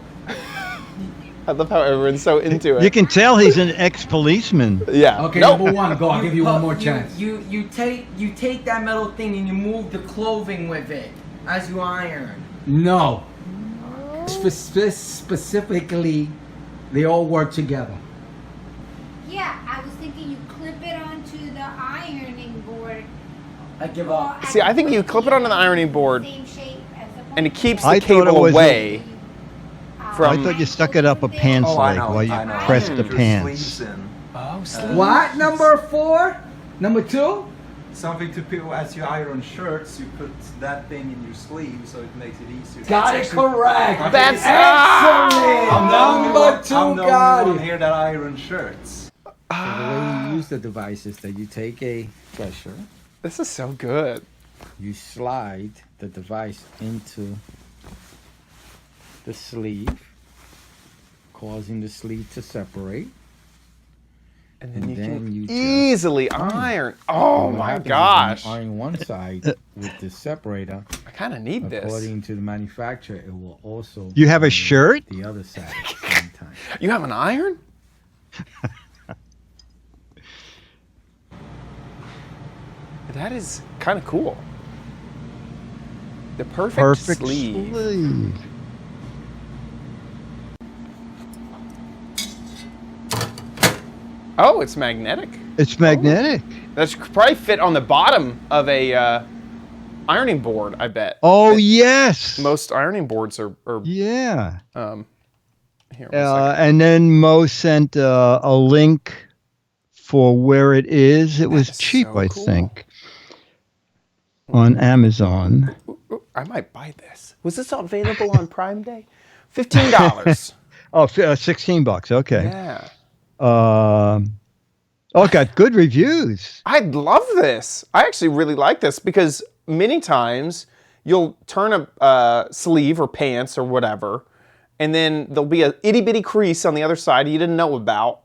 S2: I love how everyone's so into it.
S1: You can tell he's an ex-policeman.
S2: Yeah.
S12: Okay,
S2: Nope.
S12: number 1, go. I'll give you one more chance.
S14: You take that metal thing and you move the clothing with it as you iron.
S12: No. Specifically, they all work together.
S13: Yeah, I was thinking you clip it onto the ironing board.
S14: I give
S13: or
S14: up.
S13: at
S2: See, I think you clip it onto the ironing board,
S13: Same shape as the
S2: and it keeps the
S1: I thought it
S2: cable
S1: was
S2: away
S1: I
S2: from.
S1: thought you stuck it up a pants
S8: Oh, I
S1: leg
S8: know,
S1: while you
S8: I know.
S1: pressed the
S8: Your
S1: pants.
S8: sleeves in.
S2: Oh,
S12: What? Number 4? Number 2?
S8: Something to put as you iron shirts, you put that thing in your sleeve so it makes it easier.
S12: Got it correct.
S2: That's
S12: excellent. Number 2
S8: I'm the
S12: got
S8: only one
S12: it.
S8: here that iron shirts.
S12: So the way you use the device is that you take a pressure,
S2: This is so good.
S12: you slide the device into the sleeve, causing the sleeve to separate.
S2: And then
S12: And
S2: you
S12: then
S2: can
S12: you just
S2: easily iron. Oh
S12: What
S2: my
S12: happens is
S2: gosh.
S12: when you iron one side with the separator,
S2: I kind of need this.
S12: according to the manufacturer, it will also
S1: You have a
S12: iron
S1: shirt?
S12: the other side at the same time.
S2: You have an iron? That is kind of cool. The perfect sleeve. Oh, it's magnetic.
S1: It's magnetic.
S2: That's probably fit on the bottom of a ironing board, I bet.
S1: Oh, yes.
S2: Most ironing boards are
S1: Yeah.
S2: here, one second.
S1: And then Mo sent a link for where it is. It was
S2: is
S1: cheap,
S2: so
S1: I
S2: cool.
S1: think, on Amazon.
S2: Ooh, I might buy this. Was this available on Prime Day? $15.
S1: Oh, $16. Okay.
S2: Yeah.
S1: Oh, it got good reviews.
S2: I love this. I actually really like this because many times you'll turn a sleeve or pants or whatever, and then there'll be a itty bitty crease on the other side you didn't know about,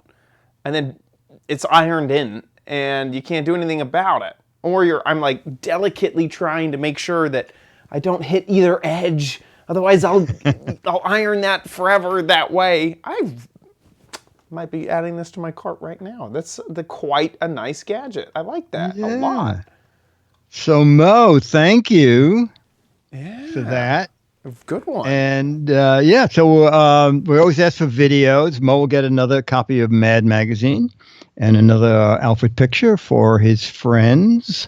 S2: and then it's ironed in, and you can't do anything about it. Or I'm like delicately trying to make sure that I don't hit either edge. Otherwise, I'll iron that forever that way. I might be adding this to my cart right now. That's quite a nice gadget. I like that a lot.
S1: So Mo, thank you
S2: Yeah.
S1: for that.
S2: Good one.
S1: And yeah, so we always ask for videos. Mo will get another copy of Mad Magazine and another Alfred picture for his friends.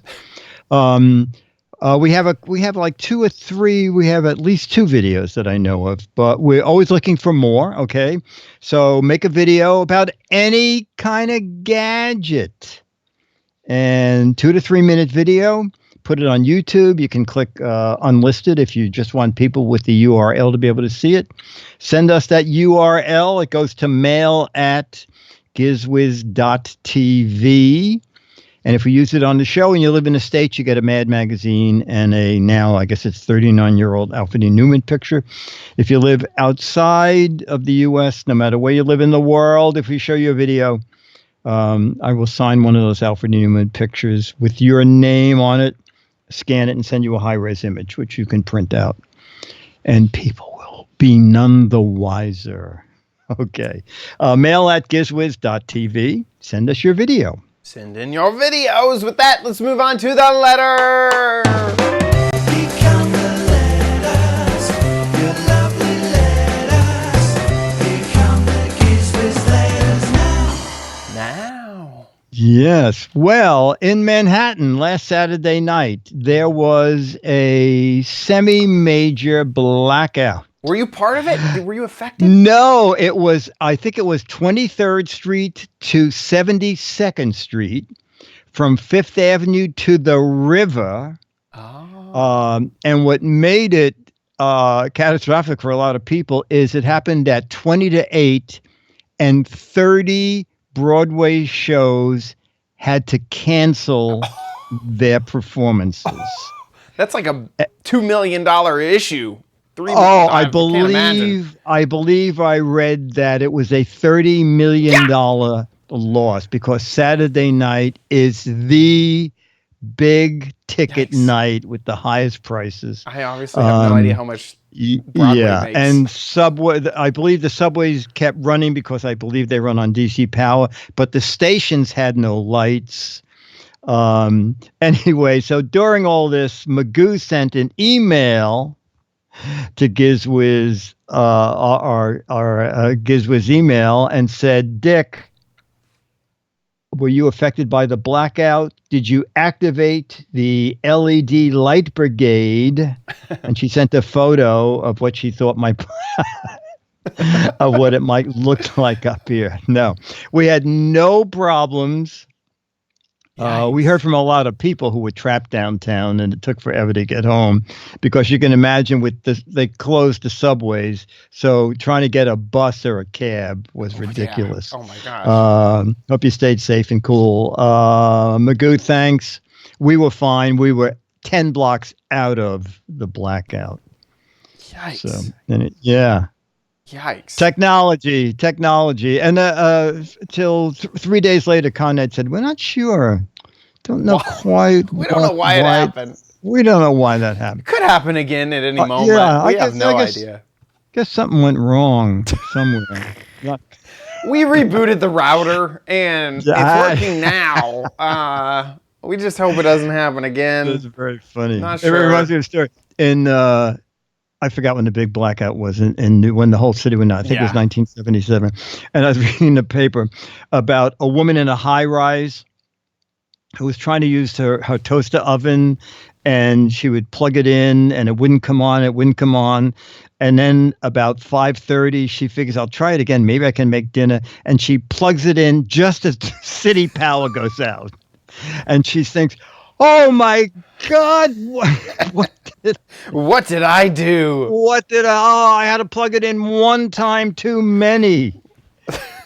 S1: We have like 2 or 3. We have at least 2 videos that I know of, but we're always looking for more. Okay, so make a video about any kind of gadget, and 2 to 3 minute video. Put it on YouTube. You can click unlisted if you just want people with the URL to be able to see it. Send us that URL. It goes to mail@gizwiz.tv. And if we use it on the show and you live in the States, you get a Mad Magazine and a now, I guess it's 39-year-old Alfred E. Newman picture. If you live outside of the U.S., no matter where you live in the world, if we show you a video, I will sign one of those Alfred E. Newman pictures with your name on it, scan it, and send you a high-res image, which you can print out. And people will be none the wiser. Okay. Mail@gizwiz.tv. Send us your video.
S2: Send in your videos. With that, let's move on to the letter.
S3: Become the letters, your lovely letters. Become the Giz Wiz letters now.
S1: Yes. Well, in Manhattan last Saturday night, there was a semi-major blackout.
S2: Were you part of it? Were you affected?
S1: No, I think it was 23rd Street to 72nd Street from Fifth Avenue to the river. And what made it catastrophic for a lot of people is it happened at 20 to 8 and 30 Broadway shows had to cancel their performances.
S2: That's like a $2 million issue.
S1: I believe I read that it was a $30 million loss because Saturday night is the big ticket night with the highest prices.
S2: I obviously have no idea how much Broadway makes.
S1: And subway. I believe the subways kept running because I believe they run on DC power, but the stations had no lights. Anyway, so during all this, Magoo sent an email to Giz Wiz, our Giz Wiz email, and said, Dick, were you affected by the blackout? Did you activate the LED light brigade? And she sent a photo of what she thought of what it might look like up here. No, we had no problems. We heard from a lot of people who were trapped downtown and it took forever to get home because you can imagine they closed the subways. So trying to get a bus or a cab was ridiculous.
S2: Yeah. Oh my gosh.
S1: Hope you stayed safe and cool. Magoo, thanks. We were fine. We were 10 blocks out of the blackout.
S2: Yikes.
S1: So, yeah.
S2: Yikes.
S1: Technology. And till 3 days later, Con Ed said, we're not sure. Don't know quite.
S2: We don't know why it happened.
S1: We don't know why that happened.
S2: Could happen again at any moment.
S1: Yeah,
S2: we have no idea.
S1: Guess something went wrong somewhere.
S2: We rebooted the router and it's working now. We just hope it doesn't happen again.
S1: That's very funny.
S2: Not
S1: It
S2: sure.
S1: reminds me of a story. I forgot when the big blackout was and when the whole city went out. I think it was 1977. And I was reading the paper about a woman in a high rise who was trying to use her toaster oven and she would plug it in and it wouldn't come on. And then about 5:30, she figures, I'll try it again. Maybe I can make dinner. And she plugs it in just as city power goes out. And she thinks, oh my God, what
S2: did I do?
S1: I had to plug it in one time too many.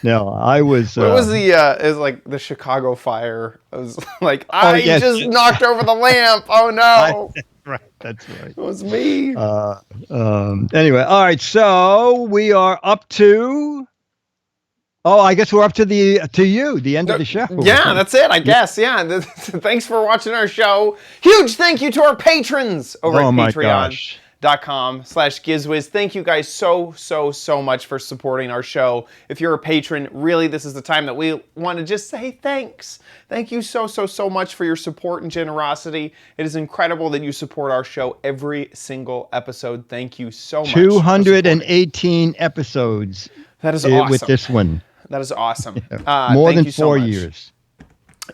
S1: No, I was.
S2: What was it was like the Chicago fire. I was like, just knocked over the lamp. Oh no.
S1: That's right.
S2: It was me.
S1: Anyway, all right. So we are up to. Oh, I guess we're up to the end of the show.
S2: Yeah, that's it, I guess. Yeah. Thanks for watching our show. Huge thank you to our patrons over at patreon.com/GizWiz. Thank you guys so much for supporting our show. If you're a patron, really, this is the time that we want to just say thanks. Thank you so much for your support and generosity. It is incredible that you support our show every single episode. Thank you so much.
S1: 218 episodes.
S2: That is awesome.
S1: With this one.
S2: That is awesome.
S1: More than 4 years.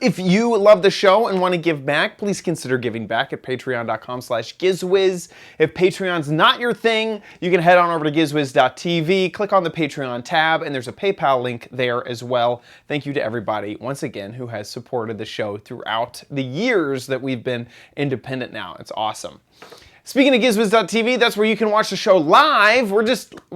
S2: If you love the show and want to give back, please consider giving back at patreon.com/GizWiz. If Patreon's not your thing, you can head on over to gizwiz.tv, click on the Patreon tab, and there's a PayPal link there as well. Thank you to everybody, once again, who has supported the show throughout the years that we've been independent now. It's awesome. Speaking of gizwiz.tv, that's where you can watch the show live. We're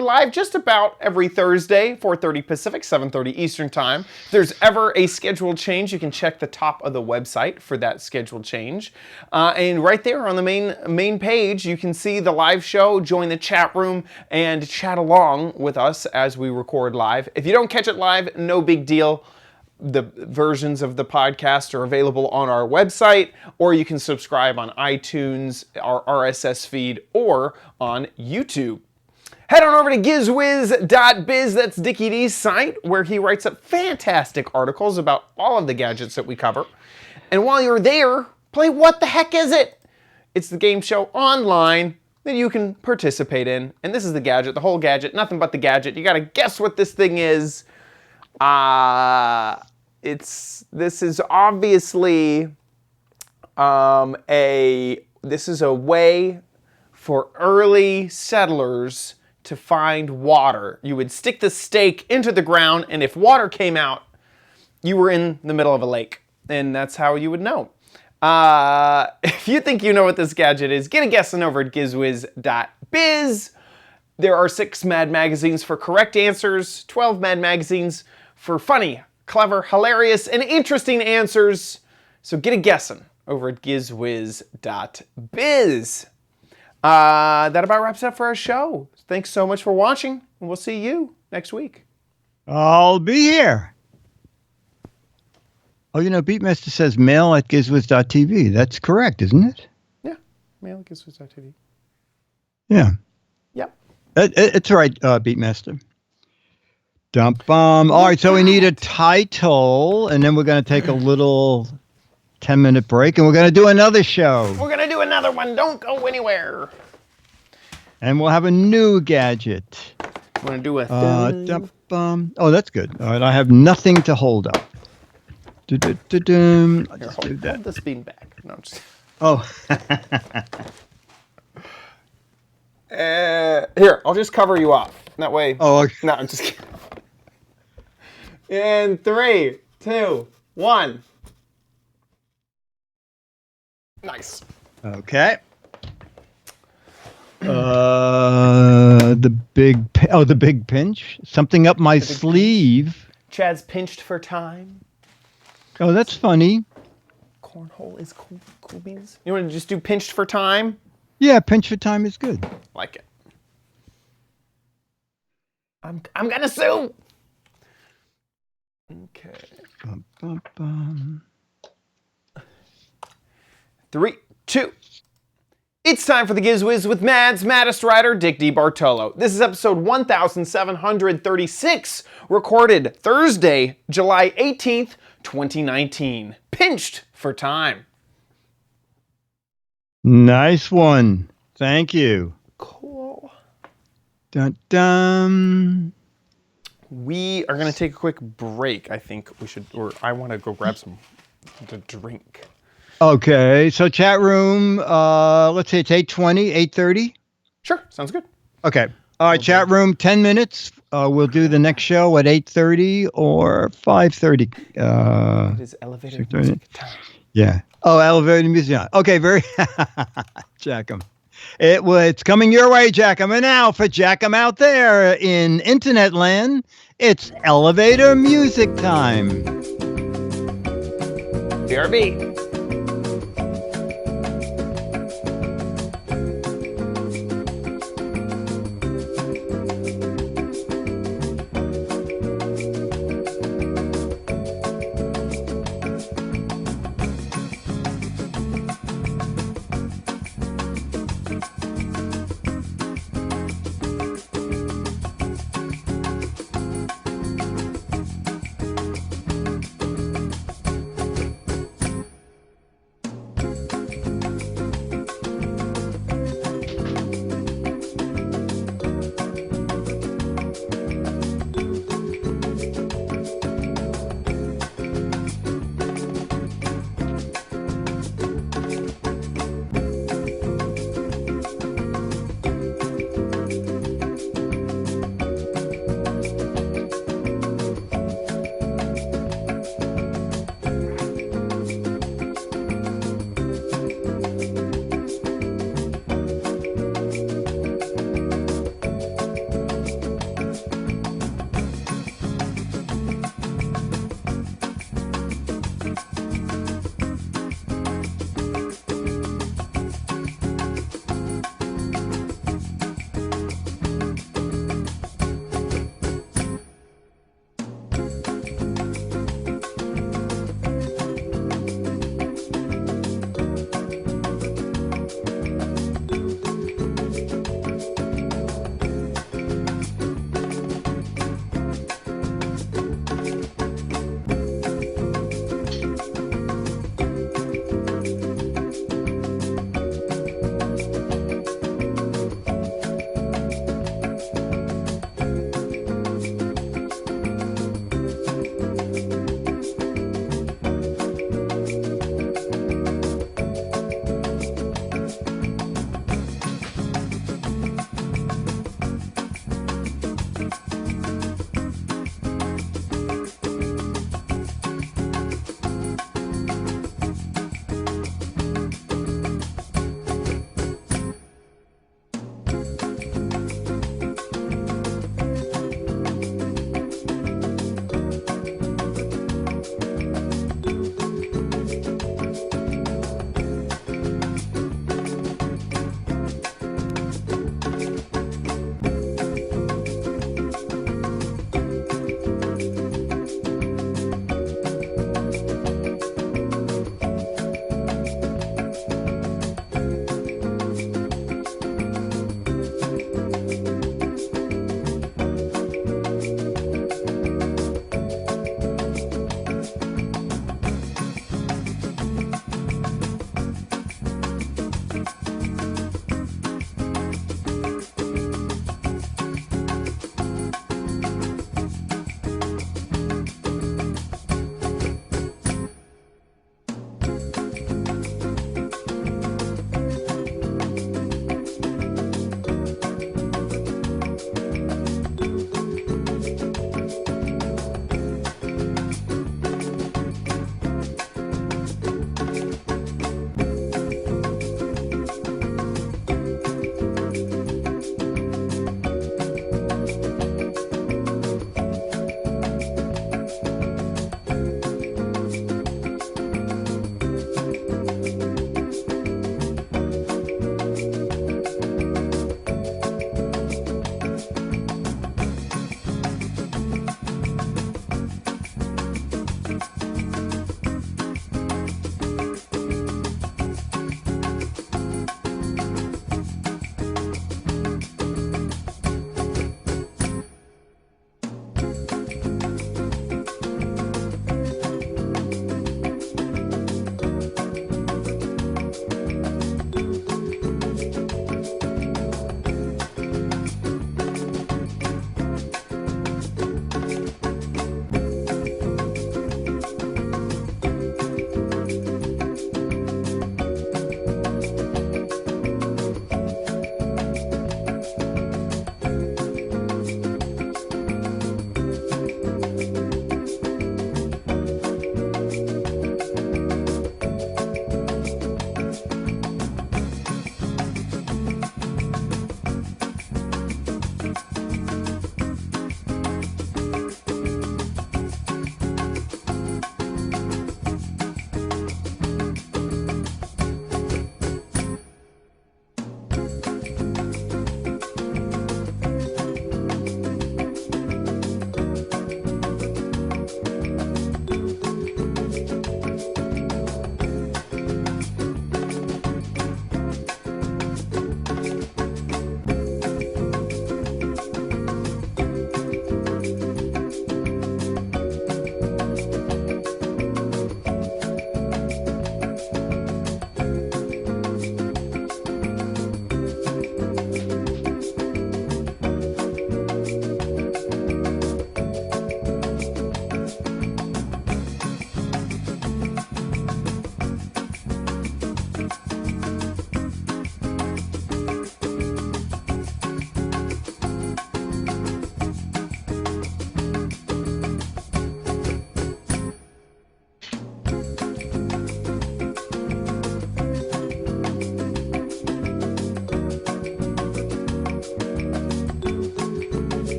S2: live just about every Thursday, 4:30 Pacific, 7:30 Eastern Time. If there's ever a scheduled change, you can check the top of the website for that scheduled change. And right there on the main page, you can see the live show, join the chat room, and chat along with us as we record live. If you don't catch it live, no big deal. The versions of the podcast are available on our website, or you can subscribe on iTunes, our RSS feed, or on YouTube. Head on over to gizwiz.biz, that's Dickie D's site, where he writes up fantastic articles about all of the gadgets that we cover. And while you're there, play What the Heck Is It? It's the game show online that you can participate in. And this is the gadget, the whole gadget, nothing but the gadget. You gotta guess what this thing is. This is obviously this is a way for early settlers to find water. You would stick the stake into the ground, and if water came out, you were in the middle of a lake, and that's how you would know. If you think you know what this gadget is, get a guessing over at gizwiz.biz. There are 6 Mad magazines for correct answers, 12 Mad magazines for funny, clever, hilarious, and interesting answers. So get a guessing over at gizwiz.biz. That about wraps up for our show. Thanks so much for watching, and we'll see you next week.
S1: I'll be here. Oh, Beatmaster says mail at gizwiz.tv. That's correct, isn't it?
S2: Yeah, mail at gizwiz.tv.
S1: Yeah.
S2: Yep.
S1: It's all right, Beatmaster. All right, so we need a title, and then we're going to take a little 10-minute break, and we're going to do another show.
S2: We're going to do another one. Don't go anywhere.
S1: And we'll have a new gadget.
S2: I'm going to do a...
S1: Oh, that's good. All right, I have nothing to hold up. I'll just do that.
S2: Hold this bean back. No, I'm just...
S1: Oh.
S2: Here, I'll just cover you off. That way...
S1: Oh, okay.
S2: No, I'm just kidding. In 3, 2, 1. Nice.
S1: Okay. The big pinch. Something up my sleeve.
S2: Chad's pinched for time.
S1: Oh, that's funny.
S2: Cornhole is cool. Cool beans. You want to just do pinched for time?
S1: Yeah, pinch for time is good.
S2: Like it. I'm gonna sue. Okay. 3, 2. It's time for the Giz Wiz with Mad's maddest writer, Dick D. Bartolo. This is episode 1736, recorded Thursday, July 18th, 2019. Pinched for time.
S1: Nice one. Thank you.
S2: Cool.
S1: Dun dun.
S2: We are going to take a quick break. I think we should, or I want to go grab some to drink.
S1: Okay, so chat room, let's say it's 8:20, 8:30?
S2: Sure, sounds good.
S1: Okay. All right, chat room, 10 minutes. We'll do the next show at 8:30 or 5:30.
S2: It is elevator music time.
S1: Yeah. Oh, elevator music. Okay, very... Jackham. It's coming your way, Jackham. And now for Jackham out there in internet land, it's elevator music time.
S2: BRB.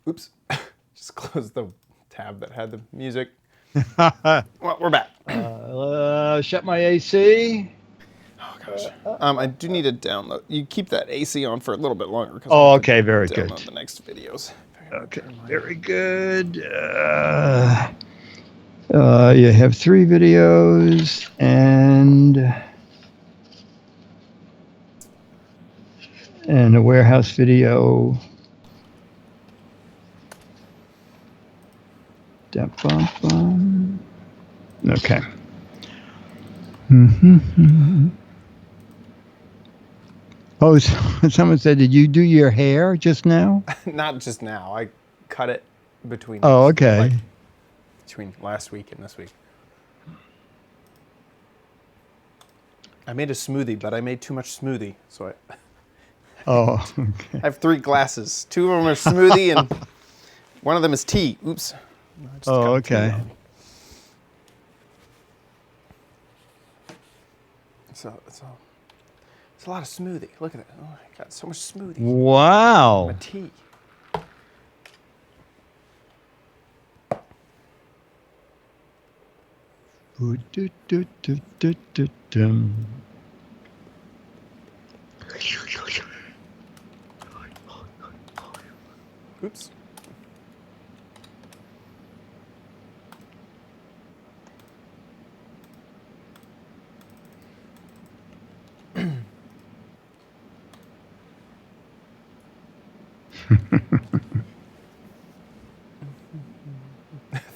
S2: Oops. Just close the tab that had the music. Well, we're back.
S1: Shut my AC.
S2: Oh gosh. I do need to download. You keep that AC on for a little bit longer.
S1: Oh, okay, very good.
S2: Download the next videos.
S1: Okay, very good. You have 3 videos and a warehouse video. Okay. Oh, someone said, did you do your hair just now?
S2: Not just now. I cut it between.
S1: Oh, okay.
S2: Between last week and this week. I made a smoothie, but I made too much smoothie, so I.
S1: Oh, okay.
S2: I have 3 glasses. 2 of them are smoothie, and one of them is tea. Oops.
S1: Oh, okay.
S2: So it's a lot of smoothie. Look at it. Oh, I got so much smoothie.
S1: Wow.
S2: My tea. Oops.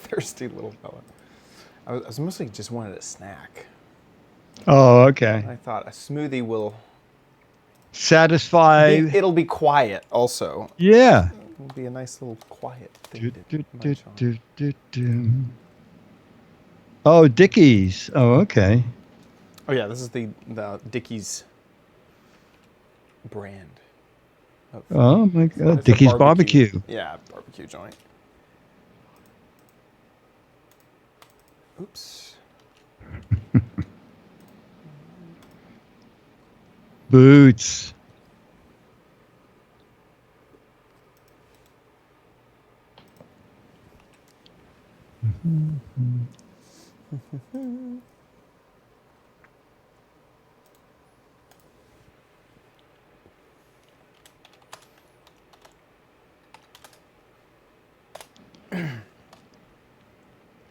S2: Thirsty little fella. I was mostly just wanted a snack.
S1: Oh, okay.
S2: I thought a smoothie will
S1: satisfy.
S2: It'll be quiet also.
S1: Yeah.
S2: It'll be a nice little quiet thing.
S1: Oh, Dickies. Oh, okay.
S2: Oh yeah, this is the Dickies brand.
S1: Oh my God, Dickies barbecue.
S2: Yeah, barbecue joint. Oops.
S1: Boots.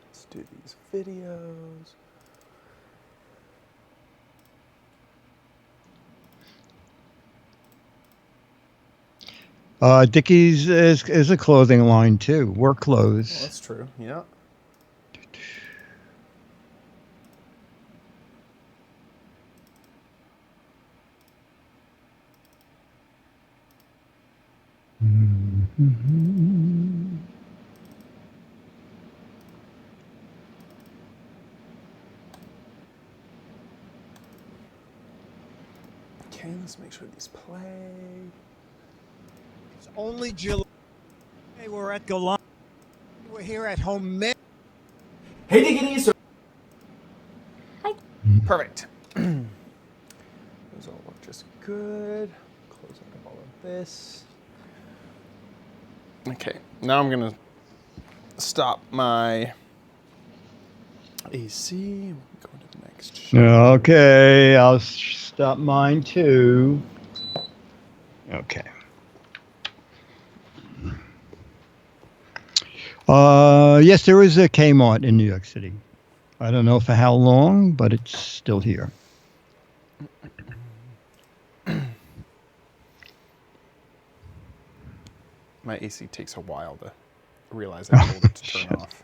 S2: Let's do these videos.
S1: Dickies is a clothing line too. Work clothes.
S2: Well, that's true. Yeah. Okay, let's make sure these play.
S8: It's only July. We're at Golan. We're here at home.
S2: Hey, Dickies. Perfect. Those all look just good. Close out all of this. Okay, now I'm gonna stop my AC. Go to the next show.
S1: Okay, I'll stop mine too. Okay. Yes, there is a Kmart in New York City. I don't know for how long, but it's still here.
S2: My AC takes a while to realize I told it to turn off.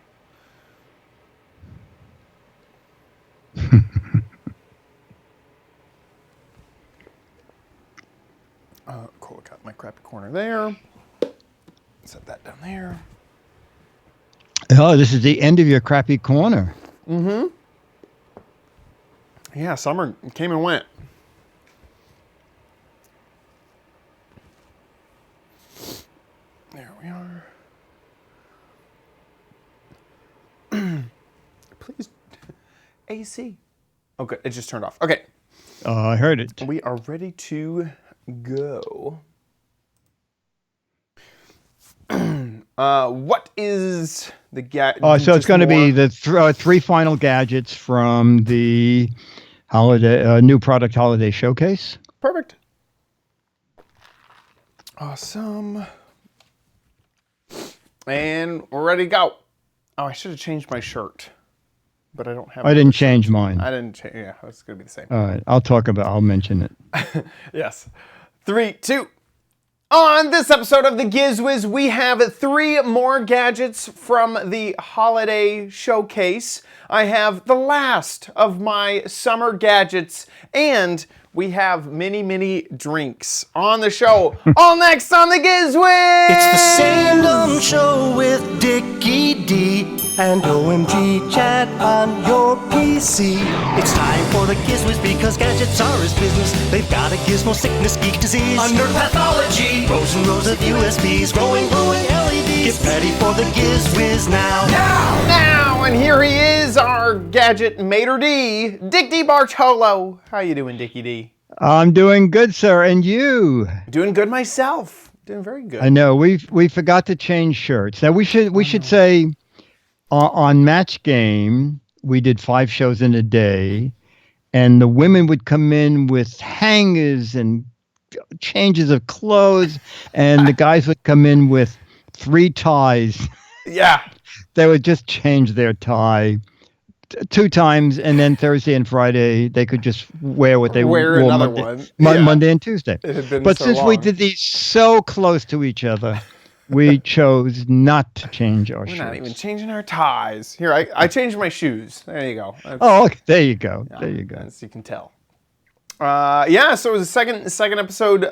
S2: Cool, got my crappy corner there. Set that down there.
S1: Oh, this is the end of your crappy corner.
S2: Mm-hmm. Yeah, summer came and went. There we are. Please. AC. Oh, good. It just turned off. Okay.
S1: I heard it.
S2: We are ready to go. What is the gadget?
S1: So it's going to be the three final gadgets from the holiday new product holiday showcase.
S2: Perfect. Awesome. And we're ready to go. Oh, I should have changed my shirt, but I don't have.
S1: I didn't change mine.
S2: I didn't change. Yeah, it's going to be the same.
S1: All right, I'll mention it.
S2: Yes. 3, 2. On this episode of the Giz Wiz, we have 3 more gadgets from the holiday showcase. I have the last of my summer gadgets, and we have many drinks on the show. All next on the Giz Wiz!
S3: It's the same dumb show with Dickie D and OMG chat on your PC. It's time for the Giz Wiz because gadgets are his business. They've got a gizmo sickness, geek disease, under pathology, rows and rows of USBs, glowing LEDs. Get ready for the Giz Wiz now.
S2: Now, and here he is, our gadget maitre d', Dick D. Bartolo. How you doing, Dickie D?
S1: I'm doing good, sir, and you?
S2: Doing good myself. Doing very good.
S1: I know we forgot to change shirts. Now we should say on Match Game we did 5 shows in a day, and the women would come in with hangers and changes of clothes, and the guys would come in with 3 ties.
S2: Yeah.
S1: They would just change their tie 2 times, and then Thursday and Friday they could just wear what they
S2: wear
S1: wore
S2: another
S1: Monday,
S2: one.
S1: Monday and Tuesday.
S2: It had been
S1: But
S2: so
S1: since we
S2: long.
S1: did these so close to each other, we chose not to change our
S2: We're
S1: shirts.
S2: not even changing our ties. Here, I changed my shoes. There you go.
S1: Oh, okay. There you go. There you go.
S2: As you can tell. Yeah, so it was the second episode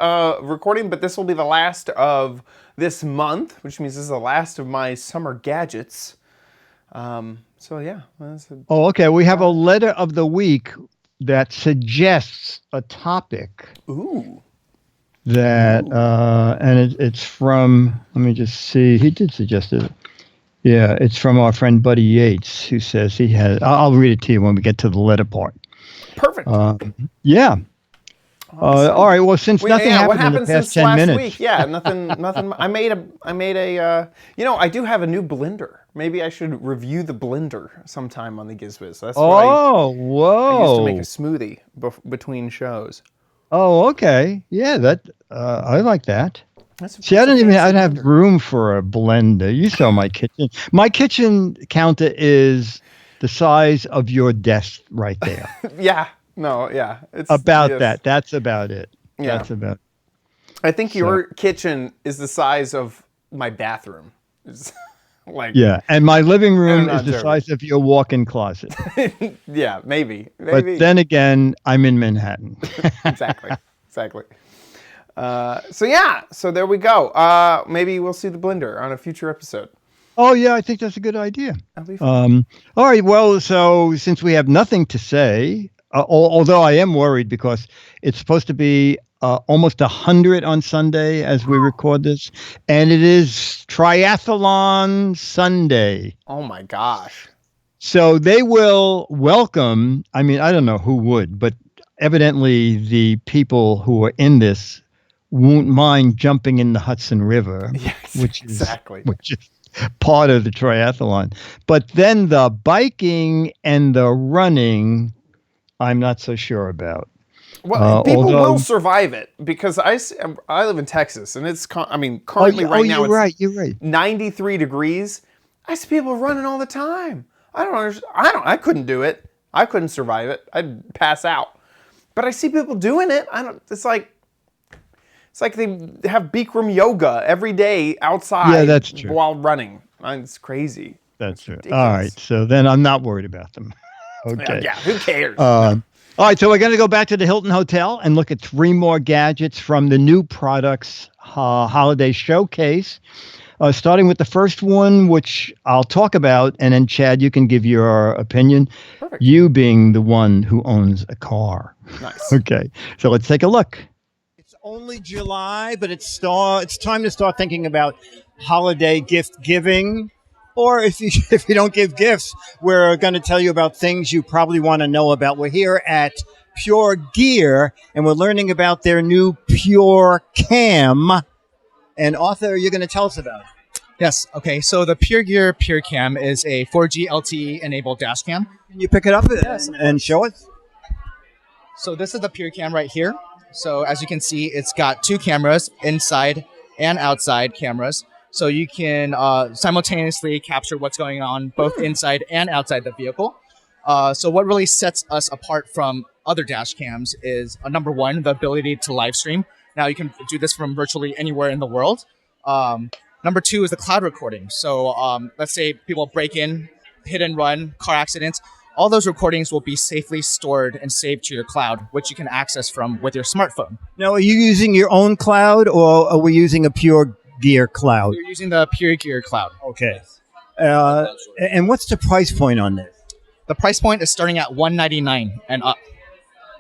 S2: recording, but this will be the last of this month, which means this is the last of my summer gadgets. So yeah.
S1: Oh, okay. We have a letter of the week that suggests a topic.
S2: Ooh.
S1: That and it's from. Let me just see. He did suggest it. Yeah, it's from our friend Buddy Yates, who says he has. I'll read it to you when we get to the letter part.
S2: Perfect.
S1: Yeah. All right. Well, since nothing
S2: what
S1: happened in the past 10 minutes.
S2: Week? Yeah, nothing. I made a. I do have a new blender. Maybe I should review the blender sometime on the Giz Wiz. That's what I used to make a smoothie between shows.
S1: Oh, okay. Yeah, that I like that.
S2: See,
S1: I don't have room for a blender. You saw my kitchen. My kitchen counter is the size of your desk right there.
S2: Yeah. No. Yeah. It's
S1: about that. That's about it.
S2: Yeah.
S1: That's about.
S2: I think your kitchen is the size of my bathroom.
S1: Yeah, and my living room
S2: I'm
S1: is the
S2: not
S1: size of your walk-in closet.
S2: Yeah, maybe.
S1: But then again, I'm in Manhattan.
S2: Exactly. So there we go. Maybe we'll see the blender on a future episode.
S1: Oh yeah, I think that's a good idea.
S2: That'll be fun.
S1: All right. Well, so since we have nothing to say, although I am worried because it's supposed to be almost 100 on Sunday as we record this, and it is Triathlon Sunday.
S2: Oh my gosh.
S1: So they will welcome, I mean, I don't know who would, but evidently the people who are in this won't mind jumping in the Hudson River, which is part of the triathlon. But then the biking and the running, I'm not so sure about.
S2: Well, people will survive it because I live in Texas and it's currently right now
S1: you're right.
S2: 93 degrees. I see people running all the time. I don't understand. I couldn't do it. I couldn't survive it. I'd pass out. But I see people doing it. It's like they have Bikram yoga every day outside.
S1: Yeah, that's true.
S2: While running. It's crazy.
S1: That's true. All right. So then I'm not worried about them. Okay.
S2: Yeah, who cares?
S1: All right, so we're going to go back to the Hilton Hotel and look at 3 more gadgets from the new products holiday showcase, starting with the first one, which I'll talk about, and then, Chad, you can give your opinion,
S2: Perfect.
S1: You being the one who owns a car.
S2: Nice.
S1: Okay, so let's take a look.
S8: It's only July, but it's time to start thinking about holiday gift giving. Or if you don't give gifts, we're going to tell you about things you probably want to know about. We're here at Pure Gear, and we're learning about their new Pure Cam. And Arthur, you're going to tell us about it.
S15: Yes. Okay. So the Pure Gear Pure Cam is a 4G LTE enabled dash cam.
S8: Can you pick it up and show us?
S15: So this is the Pure Cam right here. So as you can see, it's got 2 cameras, inside and outside cameras. So you can simultaneously capture what's going on both inside and outside the vehicle. So what really sets us apart from other dash cams is number one, the ability to live stream. Now you can do this from virtually anywhere in the world. Number two is the cloud recording. So let's say people break in, hit and run, car accidents. All those recordings will be safely stored and saved to your cloud, which you can access from with your smartphone.
S8: Now, are you using your own cloud, or are we using a Pure Gear cloud?
S15: You're using the Pure Gear cloud.
S8: Okay. And what's the price point on this?
S15: The price point is starting at $199 and up.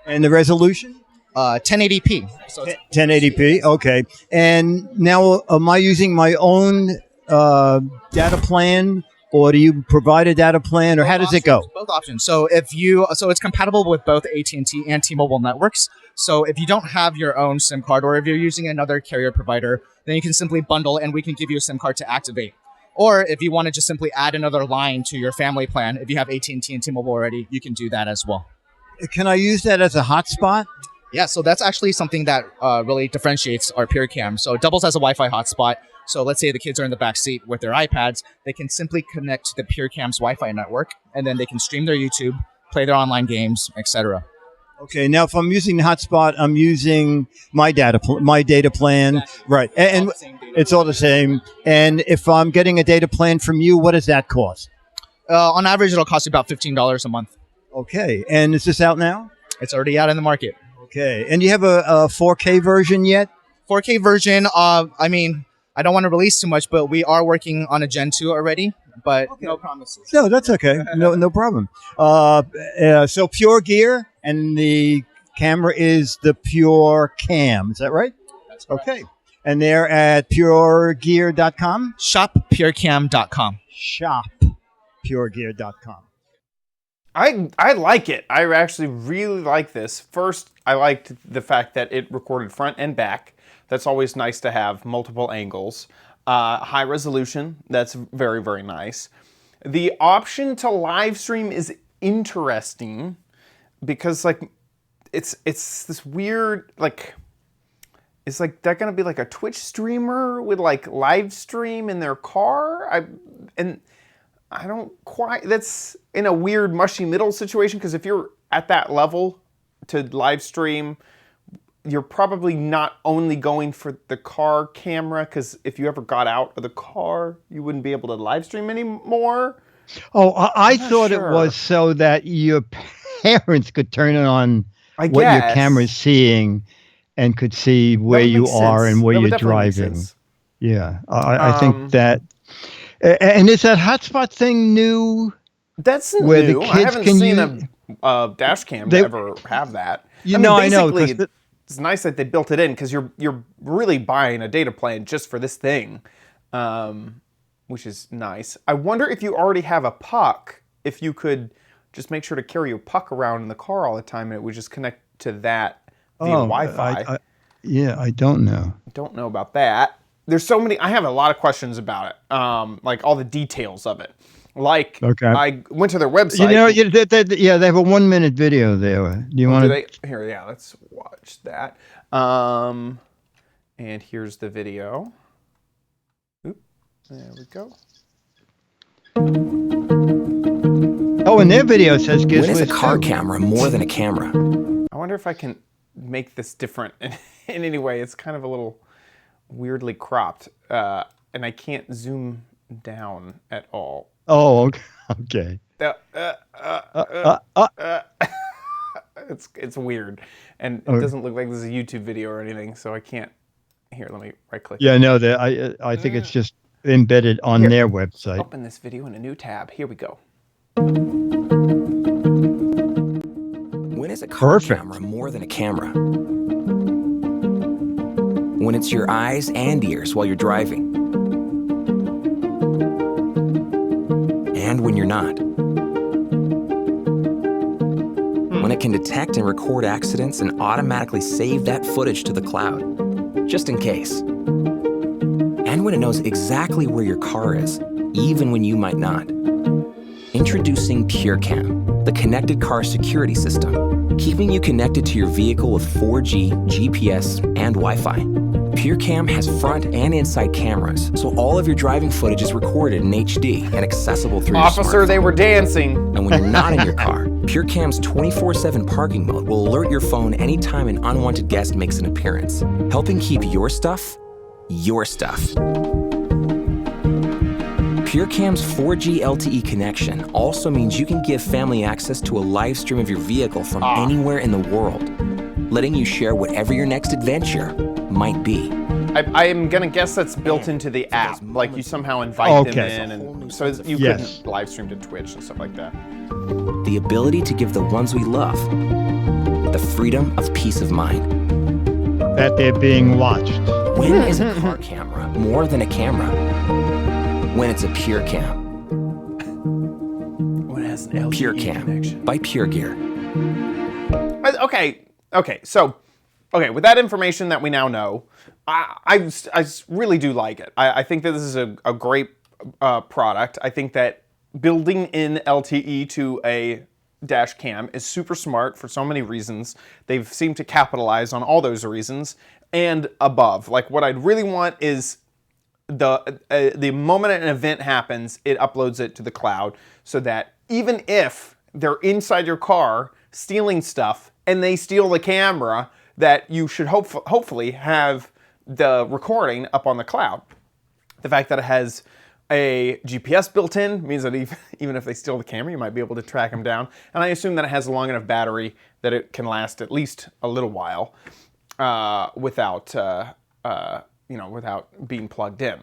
S8: And the resolution?
S15: 1080p. So
S8: 1080p, okay. And now, am I using my own data plan, or do you provide a data plan, or how does it go?
S15: Both options. So it's compatible with both AT&T and T-Mobile networks. So if you don't have your own SIM card, or if you're using another carrier provider, then you can simply bundle and we can give you a SIM card to activate. Or if you want to just simply add another line to your family plan, if you have AT&T and T-Mobile already, you can do that as well.
S8: Can I use that as a hotspot?
S15: Yeah, so that's actually something that really differentiates our Pure Cam. So it doubles as a Wi-Fi hotspot. So let's say the kids are in the back seat with their iPads, they can simply connect to the Pure Cam's Wi-Fi network, and then they can stream their YouTube, play their online games, etc.
S8: Okay, now if I'm using the hotspot, I'm using my data plan, exactly. Right? And it's all the same. And if I'm getting a data plan from you, what does that cost?
S15: On average, it'll cost you about $15 a month.
S8: Okay, and is this out now?
S15: It's already out in the market.
S8: Okay, and do you have a 4K version yet?
S15: 4K version. I mean, I don't want to release too much, but we are working on a Gen 2 already. But no promises.
S8: No, that's okay. No problem. So Pure Gear, and the camera is the Pure Cam. Is that right?
S15: That's correct.
S8: Okay. And they're at puregear.com?
S15: ShopPureCam.com.
S8: ShopPuregear.com.
S2: I like it. I actually really like this. First, I liked the fact that it recorded front and back. That's always nice to have multiple angles. High resolution. That's very, very nice. The option to live stream is interesting because like it's this weird like is like that gonna be like a Twitch streamer with like live stream in their car? I don't quite, that's in a weird mushy middle situation, because if you're at that level to live stream, you're probably not only going for the car camera, because if you ever got out of the car, you wouldn't be able to live stream anymore.
S1: Oh, I thought it was so that your parents could turn it on what your camera's seeing and could see where you are and where you're driving. Yeah, I think that. And is that hotspot thing new?
S2: That's new. I haven't seen a dash cam ever have that.
S1: I know.
S2: It's nice that they built it in, because you're really buying a data plan just for this thing, which is nice. I wonder if you already have a puck, if you could just make sure to carry your puck around in the car all the time, and it would just connect to that via Wi-Fi.
S1: I don't know.
S2: Don't know about that. There's so many. I have a lot of questions about it, like all the details of it. Like, I went to their website.
S1: They have a 1-minute video there. Do you want to?
S2: Here, yeah, let's watch that. And here's the video. Oop, there we go.
S1: Oh, and their video says Giz Wiz.
S16: When is a car camera more than a camera?
S2: I wonder if I can make this different in any way. It's kind of a little weirdly cropped, and I can't zoom down at all.
S1: Oh, okay.
S2: It's weird, and it doesn't look like this is a YouTube video or anything, so I can't. Here, let me right click.
S1: Yeah, no, I think it's just embedded on their website.
S2: Open this video in a new tab. Here we go.
S16: When is a car camera more than a camera? When it's your eyes and ears while you're driving. And when you're not. When it can detect and record accidents and automatically save that footage to the cloud, just in case. and when it knows exactly where your car is, even when you might not. Introducing PureCam, the connected car security system, keeping you connected to your vehicle with 4G, GPS, and Wi-Fi. PureCam has front and inside cameras, so all of your driving footage is recorded in HD and accessible through your
S2: Officer,
S16: smartphone.
S2: they were dancing.
S16: And when you're not in your car, PureCam's 24/7 parking mode will alert your phone anytime an unwanted guest makes an appearance, helping keep your stuff, your stuff. PureCam's 4G LTE connection also means you can give family access to a live stream of your vehicle from anywhere in the world, letting you share whatever your next adventure might be.
S2: I am gonna guess that's built into the app. Like you somehow invite them in, and so you couldn't live stream to Twitch and stuff like that.
S16: The ability to give the ones we love the freedom of peace of mind.
S1: That they're being watched.
S16: When is a car camera more than a camera? When it's a PureCam.
S2: When it has an LTE
S16: PureCam
S2: connection.
S16: by Pure Gear.
S2: Okay, with that information that we now know, I really do like it. I think that this is a great product. I think that building in LTE to a dash cam is super smart for so many reasons. They've seemed to capitalize on all those reasons and above. Like what I'd really want is the moment an event happens, it uploads it to the cloud so that even if they're inside your car stealing stuff and they steal the camera, that you should hopefully have the recording up on the cloud. The fact that it has a GPS built in means that even if they steal the camera, you might be able to track them down. And I assume that it has a long enough battery that it can last at least a little while without being plugged in.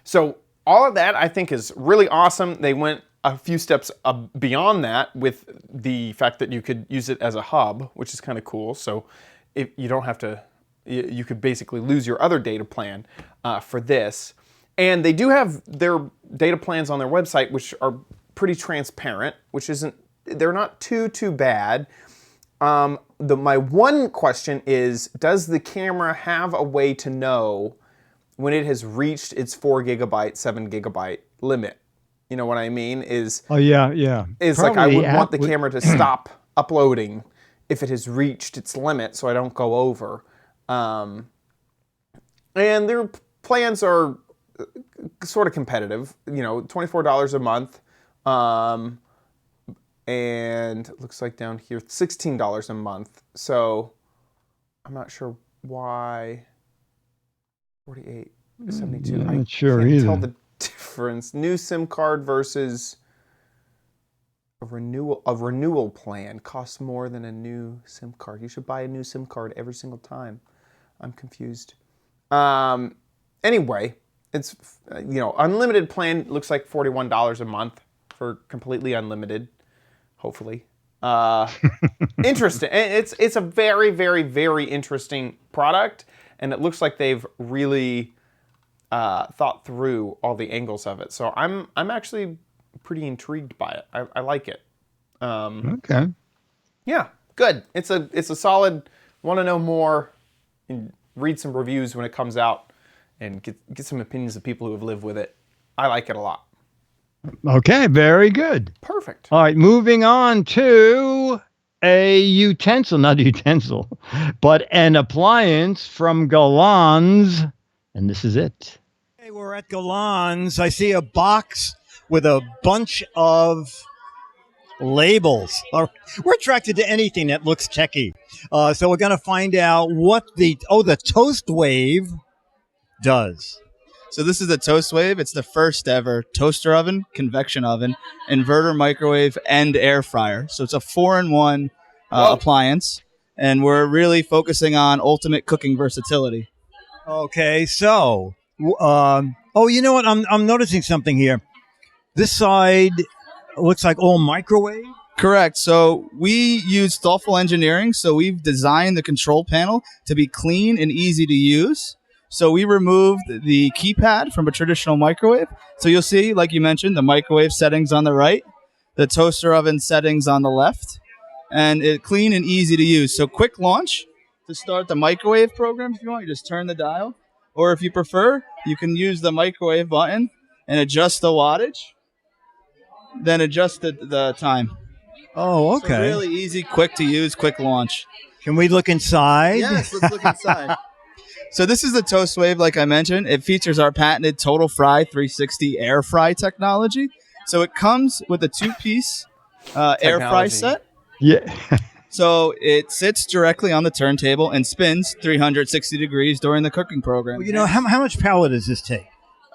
S2: So all of that I think is really awesome. They went a few steps beyond that with the fact that you could use it as a hub, which is kind of cool. So if you don't have to, you could basically lose your other data plan for this. And they do have their data plans on their website, which are pretty transparent, they're not too bad. My one question is, does the camera have a way to know when it has reached its 4 gigabyte, 7 gigabyte limit? You know what I mean? It's
S1: Probably
S2: like I would want the camera to stop uploading if it has reached its limit so I don't go over. And their plans are sort of competitive, $24 a month. And it looks like down here, $16 a month. So I'm not sure why 48 to 72.
S1: I'm
S2: I
S1: not sure
S2: can't
S1: either.
S2: tell the difference. New SIM card versus a renewal plan costs more than a new SIM card. You should buy a new SIM card every single time. I'm confused. Anyway, it's unlimited plan looks like $41 a month for completely unlimited. Hopefully, interesting. It's a very, very, very interesting product, and it looks like they've really thought through all the angles of it. So I'm actually pretty intrigued by it. I like it.
S1: Okay.
S2: Yeah, good. It's a solid. Want to know more? And read some reviews when it comes out, and get some opinions of people who have lived with it. I like it a lot.
S1: Okay, very good.
S2: Perfect.
S1: All right, moving on to a but an appliance from Galan's, and this is it.
S8: Hey, we're at Galan's. I see a box with a bunch of labels. We're attracted to anything that looks techy. So we're going to find out what the Toast Wave does.
S17: So this is the Toast Wave. It's the first ever toaster oven, convection oven, inverter microwave, and air fryer. So it's a 4-in-1 appliance, and we're really focusing on ultimate cooking versatility.
S8: Okay, so, you know what? I'm noticing something here. This side looks like all microwave.
S17: Correct. So we use thoughtful engineering. So we've designed the control panel to be clean and easy to use. So we removed the keypad from a traditional microwave. So you'll see, like you mentioned, the microwave settings on the right, the toaster oven settings on the left, and it's clean and easy to use. So quick launch to start the microwave program. If you want, you just turn the dial, Or if you prefer, you can use the microwave button and adjust the wattage, then adjust the time.
S8: Oh,
S17: So
S8: okay.
S17: really easy, quick to use, quick launch.
S8: Can we look inside?
S17: Yes, let's look inside. So this is the Toast Wave, like I mentioned. It features our patented Total Fry 360 air fry technology. So it comes with a 2-piece air fry set.
S1: Yeah.
S17: So it sits directly on the turntable and spins 360 degrees during the cooking program.
S8: Well, you know, how much power does this take?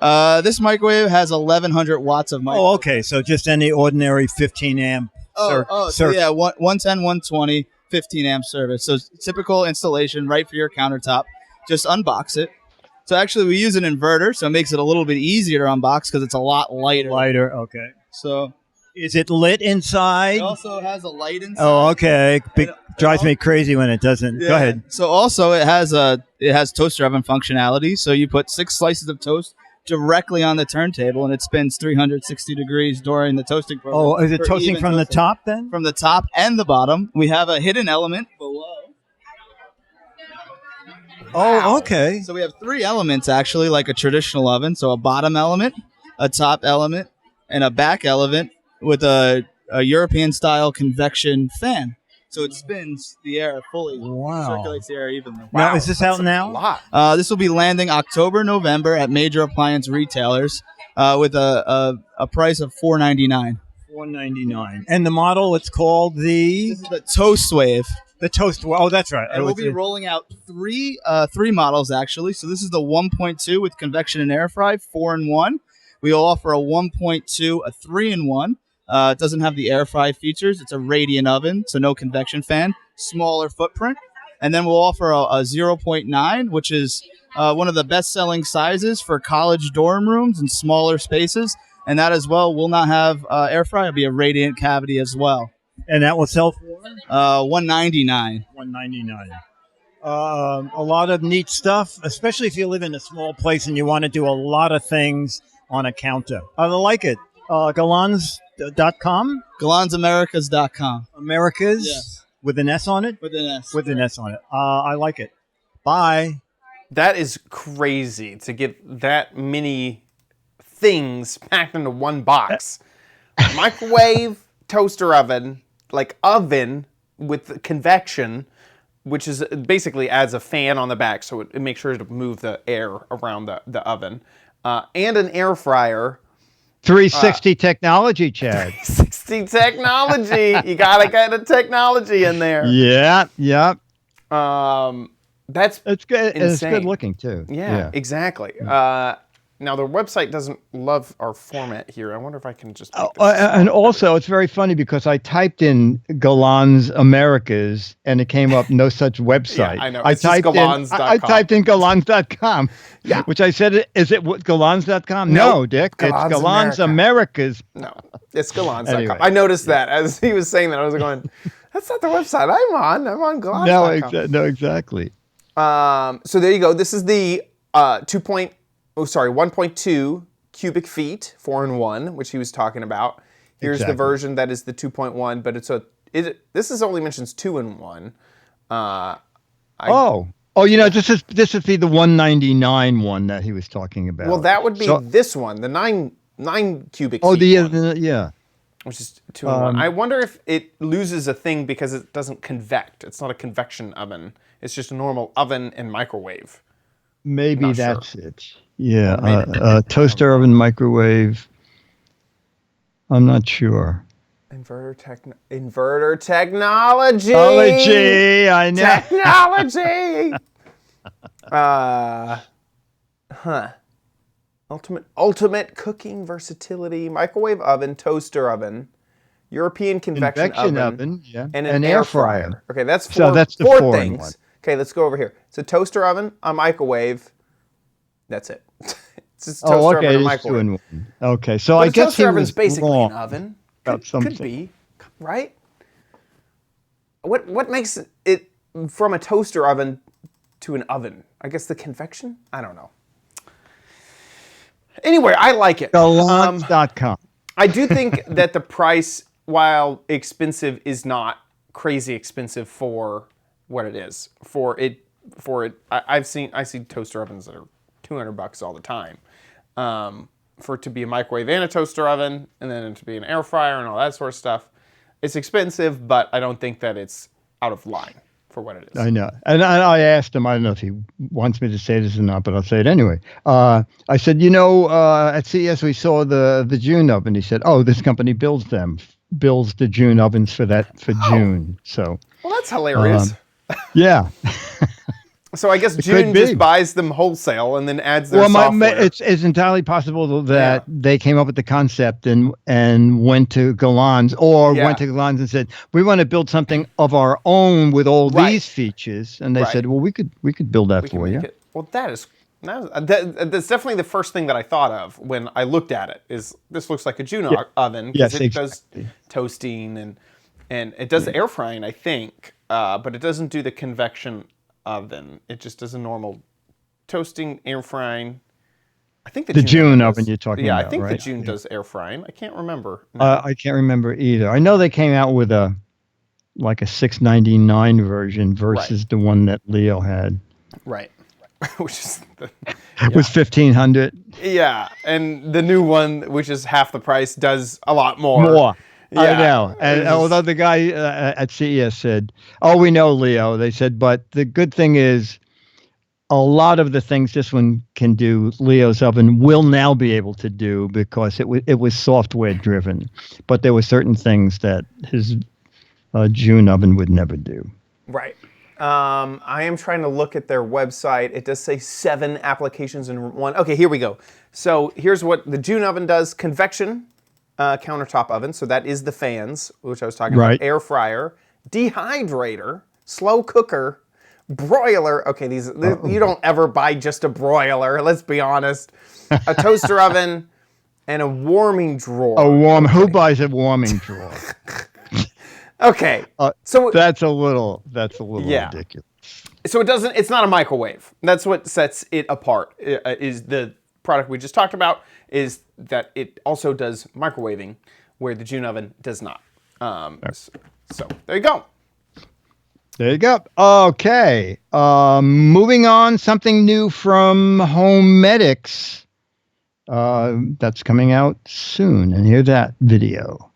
S17: This microwave has 1,100 watts of microwave.
S8: Oh, okay. So just any ordinary 15 amp.
S17: So yeah, 110, 120, 15 amp service. So typical installation right for your countertop. Just unbox it. So actually we use an inverter, so it makes it a little bit easier to unbox because it's a lot lighter.
S8: Lighter, okay.
S17: So
S8: is it lit inside?
S17: It also has a light inside.
S8: Oh, okay. Drives me crazy when it doesn't.
S17: Yeah.
S8: Go ahead.
S17: So also it has toaster oven functionality. So you put 6 slices of toast directly on the turntable and it spins 360 degrees during the toasting program.
S8: Oh, is it toasting from the top then?
S17: From the top and the bottom. We have a hidden element below.
S8: Oh, okay.
S17: So we have 3 elements actually, like a traditional oven. So a bottom element, a top element, and a back element with a European style convection fan. So it spins the air fully.
S8: Wow.
S17: Circulates the air evenly.
S8: Now, is this out now?
S17: This will be landing October, November at major appliance retailers with a price of $4.99.
S8: $4.99. And the model, it's called the
S17: Toast Wave.
S8: The Toast Wave. Oh, that's right.
S17: And we'll be rolling out three models actually. So this is the 1.2 with convection and air fry, 4-in-1. We'll offer a 1.2, a 3-in-1. It doesn't have the air fry features. It's a radiant oven, so no convection fan, smaller footprint. And then we'll offer a 0.9, which is one of the best-selling sizes for college dorm rooms and smaller spaces. And that as well will not have air fry. It'll be a radiant cavity as well.
S8: And that will sell for
S17: $199.
S8: $199. A lot of neat stuff, especially if you live in a small place and you want to do a lot of things on a counter. I like it. Galans.com?
S17: GalansAmericas.com.
S8: Americas?
S17: Yes.
S8: With an S on it?
S17: With an S.
S8: With an S on it. I like it. Bye.
S2: That is crazy to get that many things packed into one box. Microwave, toaster oven, like oven with convection, which is basically adds a fan on the back, so it makes sure to move the air around the oven, and an air fryer.
S1: 360 technology, Chad.
S2: 360 technology. You gotta get the technology in there.
S1: Yeah.
S2: That's
S1: good.
S2: Insane.
S1: And it's good looking too.
S2: Yeah. Exactly. Now the website doesn't love our format here. I wonder if I can just.
S1: And also, it's very funny because I typed in Galans Americas and it came up no such website.
S2: Yeah, I know.
S1: I
S2: It's just
S1: typed
S2: galans.com.
S1: I typed in Galans.com. Yeah. Which I said, is it Galans.com? No, Dick.
S2: Galans
S1: it's Galans Americas.
S2: No, it's Galans.com.
S1: Anyway.
S2: I noticed that as he was saying that. I was going, that's not the website I'm on Galans.com.
S1: No, exactly.
S2: So there you go. This is the 1.2 cubic feet, 4-in-1, which he was talking about. Here's the version that is the 2.1, but this is only mentions 2-in-1.
S1: This would be the 199 one that he was talking about.
S2: Well, that would be this one, the 9 cubic feet.
S1: Oh,
S2: one, which is 2-in-1. I wonder if it loses a thing because it doesn't convect. It's not a convection oven. It's just a normal oven and microwave.
S1: Maybe that's it. Yeah, toaster oven, microwave. I'm not sure.
S2: Inverter technology.
S1: I know.
S2: Technology. Ultimate cooking versatility. Microwave oven, toaster oven, European convection oven,
S1: yeah,
S2: and an air fryer. Okay, that's
S1: so that's the
S2: four
S1: 4-in-1.
S2: things. Okay, let's go over here. So toaster oven, a microwave. That's it. It's just toaster oven and microwave.
S1: Okay, so
S2: but
S1: I guess
S2: toaster oven's basically an oven.
S1: Could
S2: be, right? What makes it from a toaster oven to an oven? I guess the convection? I don't know. Anyway, I like it.
S1: Galans.com.
S2: I do think that the price, while expensive, is not crazy expensive for what it is. I see toaster ovens that are $200 all the time. For it to be a microwave and a toaster oven, and then to be an air fryer and all that sort of stuff, it's expensive, but I don't think that it's out of line for what it is.
S1: I know. And I asked him, I don't know if he wants me to say this or not, but I'll say it anyway. I said, at CES we saw the June oven. He said, oh, this company builds the June ovens for June. So.
S2: Well, that's hilarious.
S1: Yeah.
S2: So I guess June just buys them wholesale and then adds their software.
S1: It's entirely possible that they came up with the concept and went to Galan's went to Galan's and said, we want to build something of our own with all these features. And they said, well, we could build that for you.
S2: Well, that's definitely the first thing that I thought of when I looked at it. Is this looks like a June oven because it does toasting and it does air frying, I think, but it doesn't do the convection oven. It just does a normal toasting, air frying. I think the
S1: June oven you're talking about.
S2: Yeah, I think
S1: right?
S2: the June does air frying. I can't remember.
S1: I can't remember either. I know they came out with a $699 version versus the one that Leo had.
S2: Right. Which is
S1: It was $1,500.
S2: Yeah, and the new one, which is half the price, does a lot more. Yeah.
S1: I know. And although the guy at CES said, oh, we know, Leo, they said, but the good thing is a lot of the things this one can do, Leo's oven will now be able to do because it was software driven. But there were certain things that his June oven would never do.
S2: Right. I am trying to look at their website. It does say 7 applications in one. Okay, here we go. So here's what the June oven does. Convection. Countertop oven, so that is the fans, which I was talking about. Air fryer, dehydrator, slow cooker, broiler. Okay, these you don't ever buy just a broiler. Let's be honest. A toaster oven and a warming drawer.
S1: Who buys a warming drawer?
S2: Okay, so
S1: that's a little ridiculous.
S2: So it's not a microwave. That's what sets it apart. Is the product we just talked about is that it also does microwaving where the June oven does not. So there you go.
S1: There you go. Okay. Moving on, something new from Homedics. That's coming out soon. And here's that video.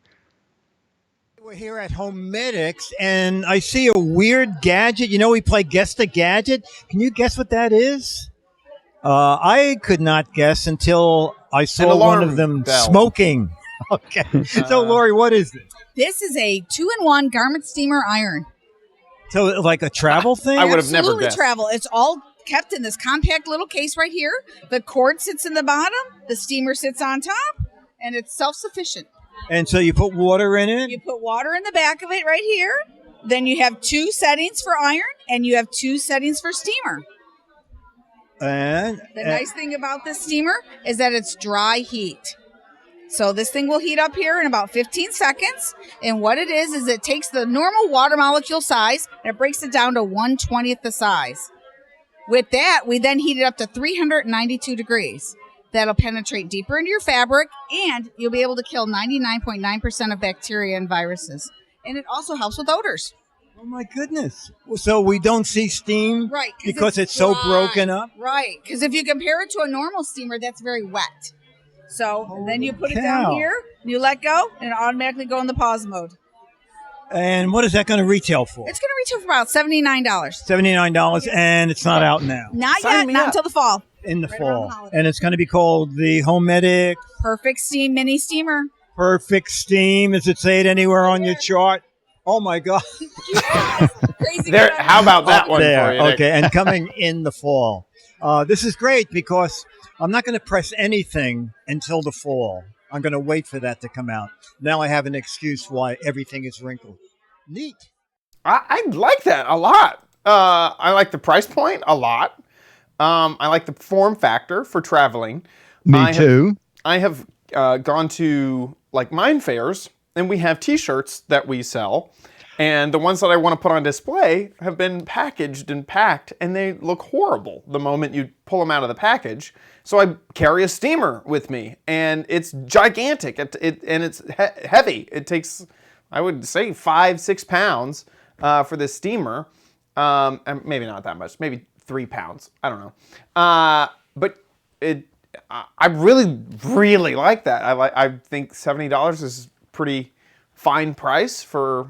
S1: We're here at Homedics, and I see a weird gadget. We play Guess the Gadget. Can you guess what that is? I could not guess until I saw one of them smoking. Okay. So, Lori, what is this?
S18: This is a 2-in-1 garment steamer iron.
S1: So, like a travel thing?
S2: I would have never
S18: Absolutely
S2: guessed.
S18: travel. It's all kept in this compact little case right here. The cord sits in the bottom. The steamer sits on top. And it's self-sufficient.
S1: And so you put water in it?
S18: You put water in the back of it right here. Then you have 2 settings for iron. And you have 2 settings for steamer. The nice thing about this steamer is that it's dry heat. So this thing will heat up here in about 15 seconds. And what it is it takes the normal water molecule size and it breaks it down to 1/20th the size. With that, we then heat it up to 392 degrees. That'll penetrate deeper into your fabric and you'll be able to kill 99.9% of bacteria and viruses. And it also helps with odors.
S1: Oh my goodness. So we don't see steam?
S18: Right.
S1: Because it's so broken up?
S18: Right. Because if you compare it to a normal steamer, that's very wet. So then you put it down here, and you let go, and it automatically go in the pause mode.
S1: And what is that going to retail for?
S18: It's going to retail for about $79.
S1: $79, and it's not out now.
S18: Not yet, not until the fall.
S1: In the fall. And it's going to be called the Homedic
S18: Perfect Steam Mini Steamer.
S1: Perfect Steam. Does it say it anywhere on your chart? Oh my God.
S18: Crazy.
S2: How about that one for you, Nick?
S1: Okay, and coming in the fall. This is great because I'm not going to press anything until the fall. I'm going to wait for that to come out. Now I have an excuse why everything is wrinkled. Neat.
S2: I like that a lot. I like the price point a lot. I like the form factor for traveling.
S1: Me too.
S2: I have gone to like mine fairs, and we have T-shirts that we sell. And the ones that I want to put on display have been packaged and packed, and they look horrible the moment you pull them out of the package. So I carry a steamer with me, and it's gigantic, and it's heavy. It takes, I would say, 5-6 pounds for this steamer. And maybe not that much, maybe 3 pounds. I don't know. But I really like that. I think $70 is pretty fine price for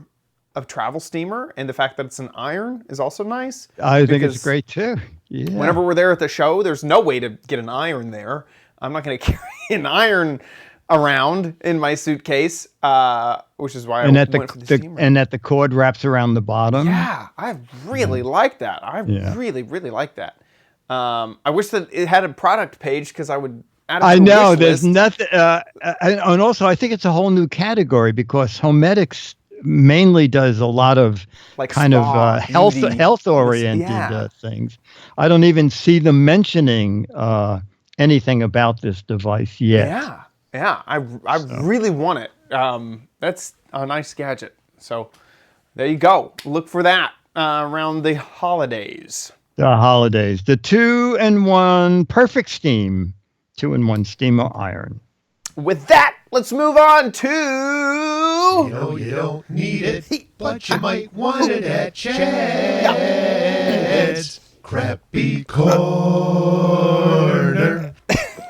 S2: a travel steamer, and the fact that it's an iron is also nice.
S1: I think it's great too. Yeah.
S2: Whenever we're there at the show, there's no way to get an iron there. I'm not going to carry an iron around in my suitcase, which is why I went for the steamer.
S1: And that the cord wraps around the bottom.
S2: Yeah, I really like that. I really like that. I wish that it had a product page because I would add it to
S1: I
S2: the
S1: know
S2: wish
S1: there's
S2: list.
S1: nothing, and also I think it's a whole new category because Homedics mainly does a lot of
S2: like
S1: kind
S2: spa,
S1: of
S2: beauty.
S1: health oriented
S2: Yeah.
S1: things. I don't even see them mentioning anything about this device yet.
S2: Yeah, I really want it. That's a nice gadget. So there you go. Look for that around the holidays.
S1: The holidays, the 2-in-1 perfect steam, 2-in-1 steamer iron.
S2: With that, let's move on to.
S10: You know you don't need it, but you might want it at Chad's Crappy Corner.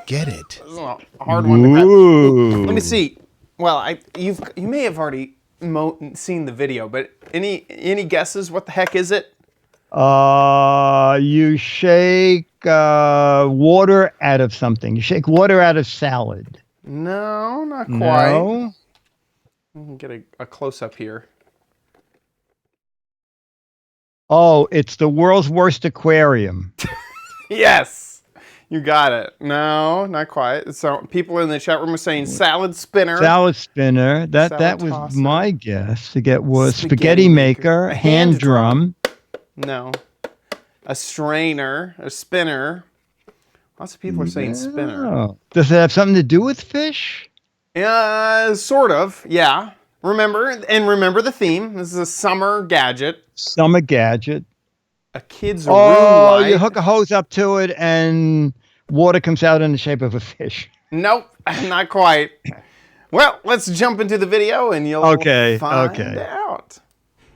S10: Get it.
S2: This is a hard one to grab.
S1: Ooh.
S2: Let me see. Well, you may have already seen the video, but any guesses? What the heck is it?
S1: You shake water out of something. You shake water out of salad.
S2: No, not quite.
S1: No.
S2: We can get a close up here.
S1: Oh, it's the world's worst aquarium.
S2: Yes, you got it. No, not quite. So people in the chat room are saying salad spinner.
S1: Salad spinner. That
S2: Salad
S1: was
S2: tosser.
S1: my guess. To get was spaghetti maker,
S2: A
S1: hand drum.
S2: No. A strainer, a spinner. Lots of people are saying spinner.
S1: Oh. Does it have something to do with fish?
S2: Sort of, yeah. Remember the theme. This is a summer gadget.
S1: Summer gadget.
S2: A kid's room
S1: Oh,
S2: light.
S1: you hook a hose up to it and water comes out in the shape of a fish.
S2: Nope, not quite. Well, let's jump into the video and you'll find out.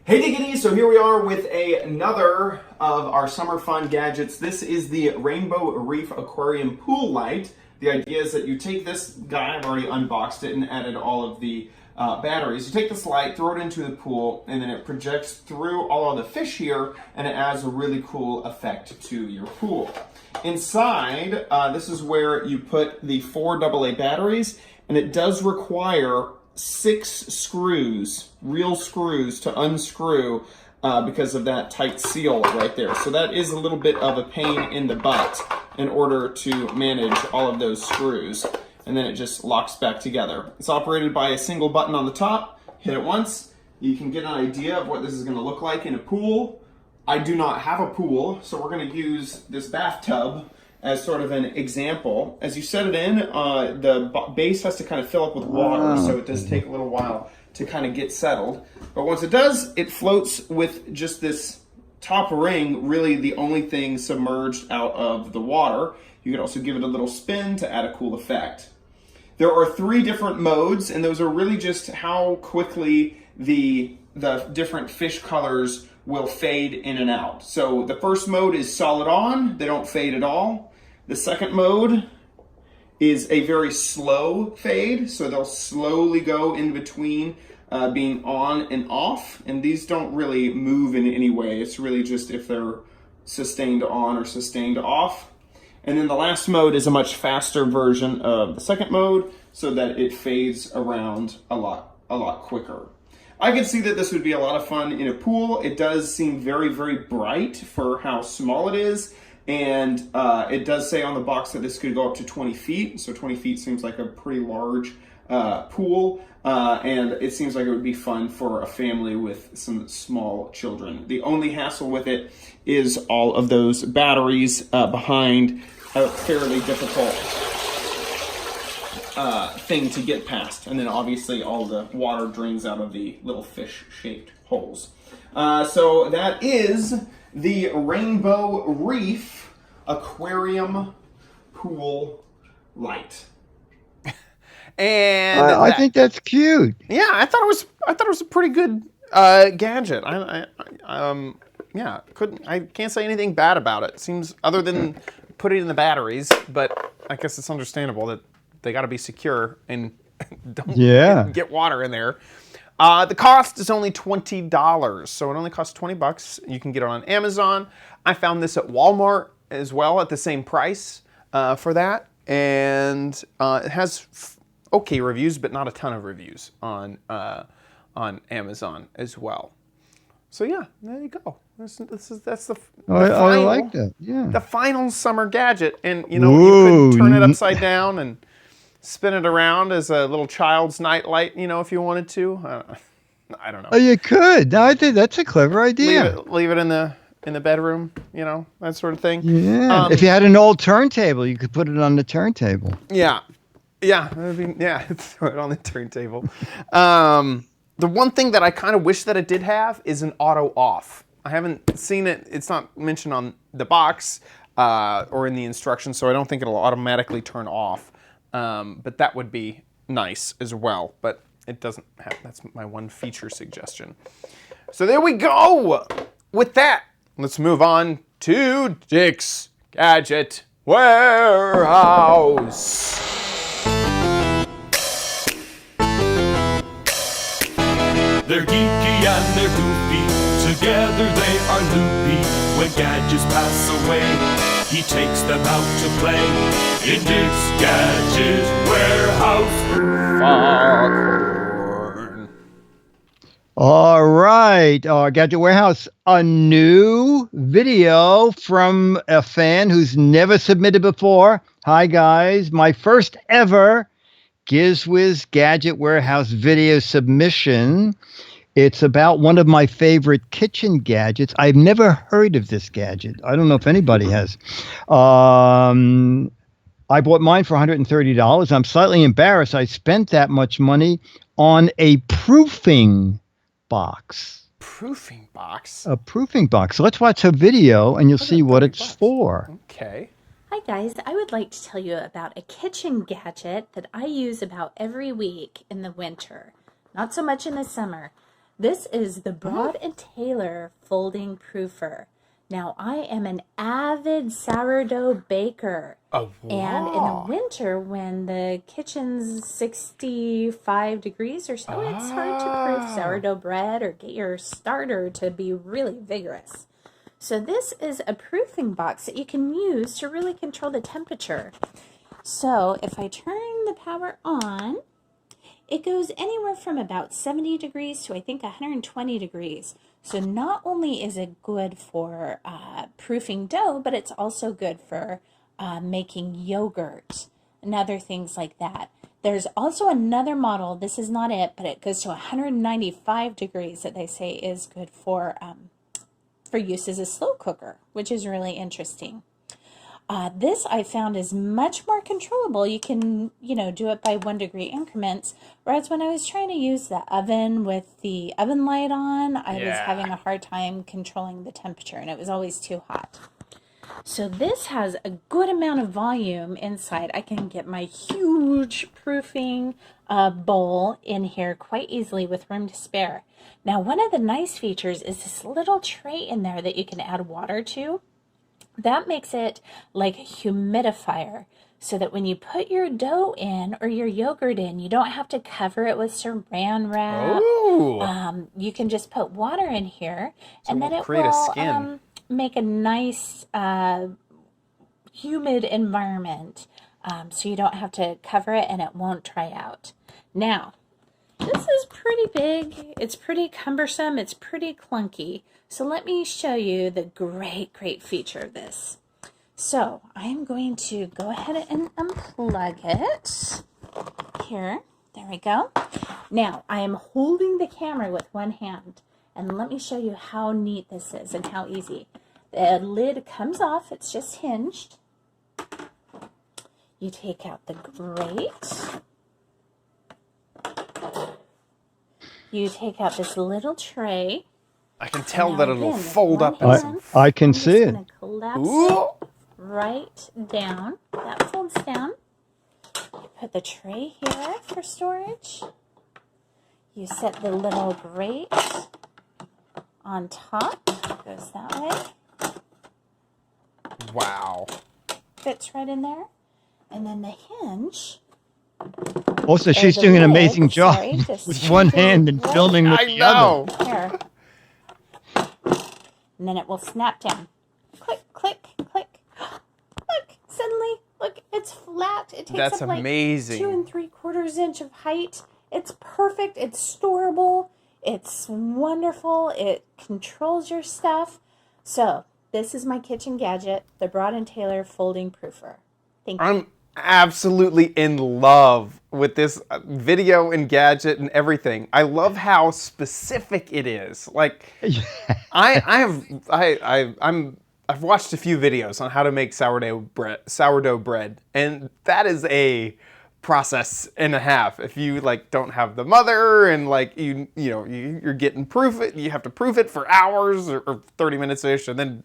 S2: Hey Diggity, so here we are with another of our summer fun gadgets. This is the Rainbow Reef Aquarium Pool Light. The idea is that you take this guy, I've already unboxed it and added all of the batteries. You take this light, throw it into the pool, and then it projects through all of the fish here, and it adds a really cool effect to your pool. Inside, this is where you put the 4 AA batteries, and it does require 6 screws, real screws, to unscrew because of that tight seal right there. So that is a little bit of a pain in the butt in order to manage all of those screws. And then it just locks back together. It's operated by a single button on the top. Hit it once. You can get an idea of what this is going to look like in a pool. I do not have a pool, so we're going to use this bathtub as sort of an example. As you set it in, the base has to kind of fill up with water, so it does take a little while to kind of get settled. But once it does, it floats with just this top ring, really the only thing submerged out of the water. You can also give it a little spin to add a cool effect. There are 3 different modes, and those are really just how quickly the different fish colors will fade in and out. So the first mode is solid on, they don't fade at all. The second mode is a very slow fade, so they'll slowly go in between being on and off, and these don't really move in any way. It's really just if they're sustained on or sustained off. And then the last mode is a much faster version of the second mode, so that it fades around a lot quicker. I can see that this would be a lot of fun in a pool. It does seem very, very bright for how small it is. And it does say on the box that this could go up to 20 feet. So 20 feet seems like a pretty large pool. And it seems like it would be fun for a family with some small children. The only hassle with it is all of those batteries behind a fairly difficult thing to get past. And then obviously all the water drains out of the little fish-shaped holes. So that is the Rainbow Reef Aquarium Pool Light. And
S1: I think that's cute.
S2: Yeah, I thought it was a pretty good gadget. I can't say anything bad about it. Seems, other than put it in the batteries, but I guess it's understandable that they got to be secure and don't get water in there. The cost is only $20, so it only costs $20. You can get it on Amazon. I found this at Walmart as well at the same price for that, and it has okay reviews, but not a ton of reviews on Amazon as well. So yeah, there you go. That's the final,
S1: I like that. Yeah,
S2: the final summer gadget, and you know you could turn it upside down and spin it around as a little child's nightlight. You know, if you wanted to. I don't know.
S1: Oh, you could. No, I think that's a clever idea.
S2: Leave it in the bedroom. You know, that sort of thing.
S1: Yeah. If you had an old turntable, you could put it on the turntable.
S2: Yeah. Throw it on the turntable. The one thing that I kind of wish that it did have is an auto off. I haven't seen it. It's not mentioned on the box or in the instructions, so I don't think it'll automatically turn off. But that would be nice as well. But it doesn't have. That's my one feature suggestion. So there we go. With that, let's move on to Dick's Gadget Warehouse.
S11: They're geeky and they're goofy, together they are loopy. When gadgets pass away, he takes them out to play in Dick's Gadget Warehouse. Foghorn.
S1: All right, Gadget Warehouse, a new video from a fan who's never submitted before. Hi guys, my first ever Giz Wiz Gadget Warehouse video submission. It's about one of my favorite kitchen gadgets. I've never heard of this gadget. I don't know if anybody has. I bought mine for $130. I'm slightly embarrassed. I spent that much money on a proofing box.
S2: Proofing box?
S1: A proofing box. So let's watch a video and you'll see what it's for.
S2: Okay.
S19: Hi guys, I would like to tell you about a kitchen gadget that I use about every week in the winter. Not so much in the summer. This is the Broad & Taylor folding proofer. Now, I am an avid sourdough baker.
S2: Oh, wow.
S19: And in the winter, when the kitchen's 65 degrees or so, it's hard to proof sourdough bread or get your starter to be really vigorous. So this is a proofing box that you can use to really control the temperature. So if I turn the power on, it goes anywhere from about 70 degrees to I think 120 degrees. So not only is it good for proofing dough, but it's also good for making yogurt and other things like that. There's also another model, this is not it, but it goes to 195 degrees that they say is good for use as a slow cooker, which is really interesting. This I found is much more controllable. You can, do it by 1 degree increments. Whereas when I was trying to use the oven with the oven light on, I was having a hard time controlling the temperature and it was always too hot. So this has a good amount of volume inside. I can get my huge proofing bowl in here quite easily with room to spare. Now, one of the nice features is this little tray in there that you can add water to. That makes it like a humidifier so that when you put your dough in or your yogurt in, you don't have to cover it with saran wrap. You can just put water in here and then it will make a nice humid environment so you don't have to cover it and it won't dry out. Now, this is pretty big, it's pretty cumbersome, it's pretty clunky. So let me show you the great feature of this. So I am going to go ahead and unplug it. Here, there we go. Now I am holding the camera with one hand. And let me show you how neat this is and how easy. The lid comes off, it's just hinged. You take out the grate. You take out this little tray.
S2: I can tell that it'll fold up.
S1: I can see it.
S19: Collapse it right down. That folds down. You put the tray here for storage. You set the little grate on top. It goes that way.
S2: Wow.
S19: fits right in there. And then the hinge.
S1: Also,
S19: or
S1: she's
S19: the
S1: doing an
S19: lid,
S1: amazing job
S19: sorry, just
S1: with one hand and filming with the other.
S19: Here. And then it will snap down. Click, click, click. Look, suddenly, look, it's flat. It takes
S2: That's
S19: up like
S2: amazing.
S19: 2 3/4 inch of height. It's perfect. It's storable. It's wonderful. It controls your stuff. So this is my kitchen gadget, the Broad & Taylor folding proofer. Thank you.
S2: I'm absolutely in love with this video and gadget and everything. I love how specific it is. Like, I've watched a few videos on how to make sourdough bread, and that is a process and a half. If you like don't have the mother and like you're getting you have to proof it for hours or 30 minutes ish, and then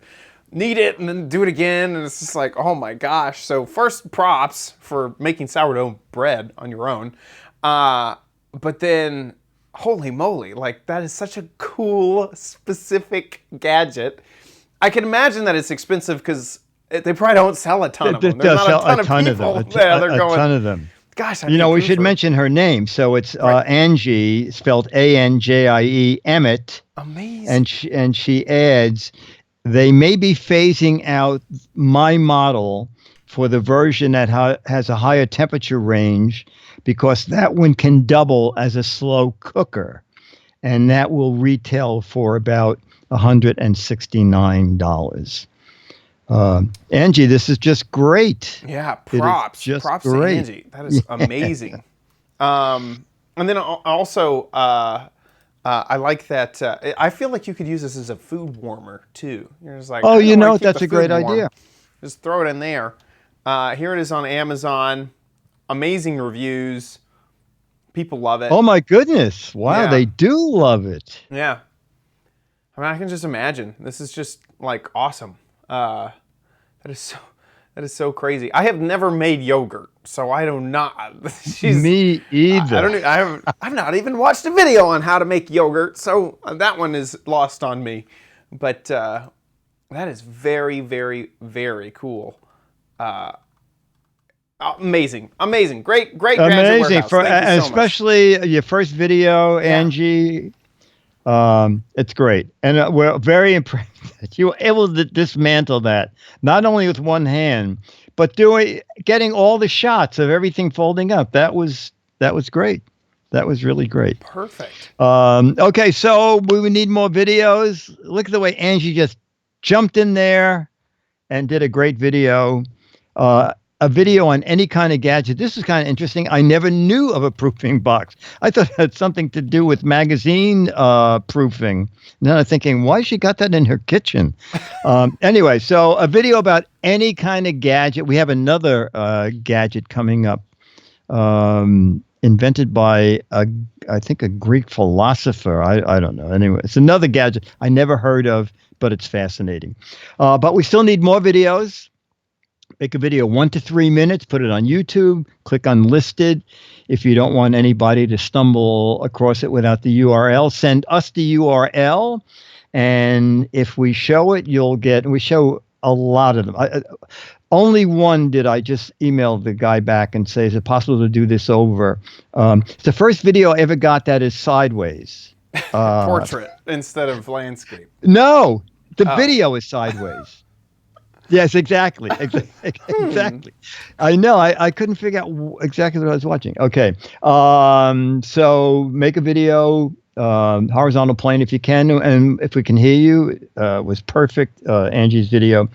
S2: knead it and then do it again, and it's just like, oh my gosh. So first, props for making sourdough bread on your own, but then holy moly, like that is such a cool specific gadget. I can imagine that it's expensive because they probably don't sell a ton of them. There's not a ton of people.
S1: A ton of them.
S2: Gosh,
S1: we should mention her name. So it's Angie, spelled Anjie, Emmett.
S2: Amazing.
S1: And she adds, they may be phasing out my model for the version that has a higher temperature range because that one can double as a slow cooker. And that will retail for about $169. Angie, this is just great.
S2: Yeah, props
S1: just
S2: to
S1: great.
S2: Angie. That is amazing. And then also, I like that. I feel like you could use this as a food warmer too. You're just like,
S1: that's a great idea.
S2: Just throw it in there. Here it is on Amazon. Amazing reviews. People love it.
S1: Oh my goodness! Wow,
S2: Yeah.
S1: they do love it.
S2: Yeah. I mean, I can just imagine. This is just like awesome. That is so crazy. I have never made yogurt, so I do not.
S1: Me either.
S2: I've not even watched a video on how to make yogurt, so that one is lost on me. But that is very, very, very cool. Amazing, great gadget
S1: Amazing,
S2: warehouse. Thank you so much.
S1: especially your first video, Angie. It's great, and we're very impressed that you were able to dismantle that not only with one hand, but getting all the shots of everything folding up. That was great. That was really great.
S2: Perfect.
S1: Okay, so we would need more videos. Look at the way Angie just jumped in there and did a great video. A video on any kind of gadget. This is kind of interesting. I never knew of a proofing box. I thought it had something to do with magazine proofing. Then I'm thinking, why she got that in her kitchen? Anyway, so a video about any kind of gadget. We have another gadget coming up, invented by I think a Greek philosopher. I don't know. Anyway, it's another gadget I never heard of, but it's fascinating. But we still need more videos. Make a video 1 to 3 minutes, put it on YouTube, click unlisted. If you don't want anybody to stumble across it without the URL, send us the URL. And if we show it, we show a lot of them. Only one did I just email the guy back and say, is it possible to do this over? It's the first video I ever got that is sideways.
S2: Portrait instead of landscape.
S1: No, the video is sideways. Yes, exactly. Exactly. I know. I couldn't figure out exactly what I was watching. Okay. So make a video, horizontal plane if you can, and if we can hear you, was perfect. Angie's video.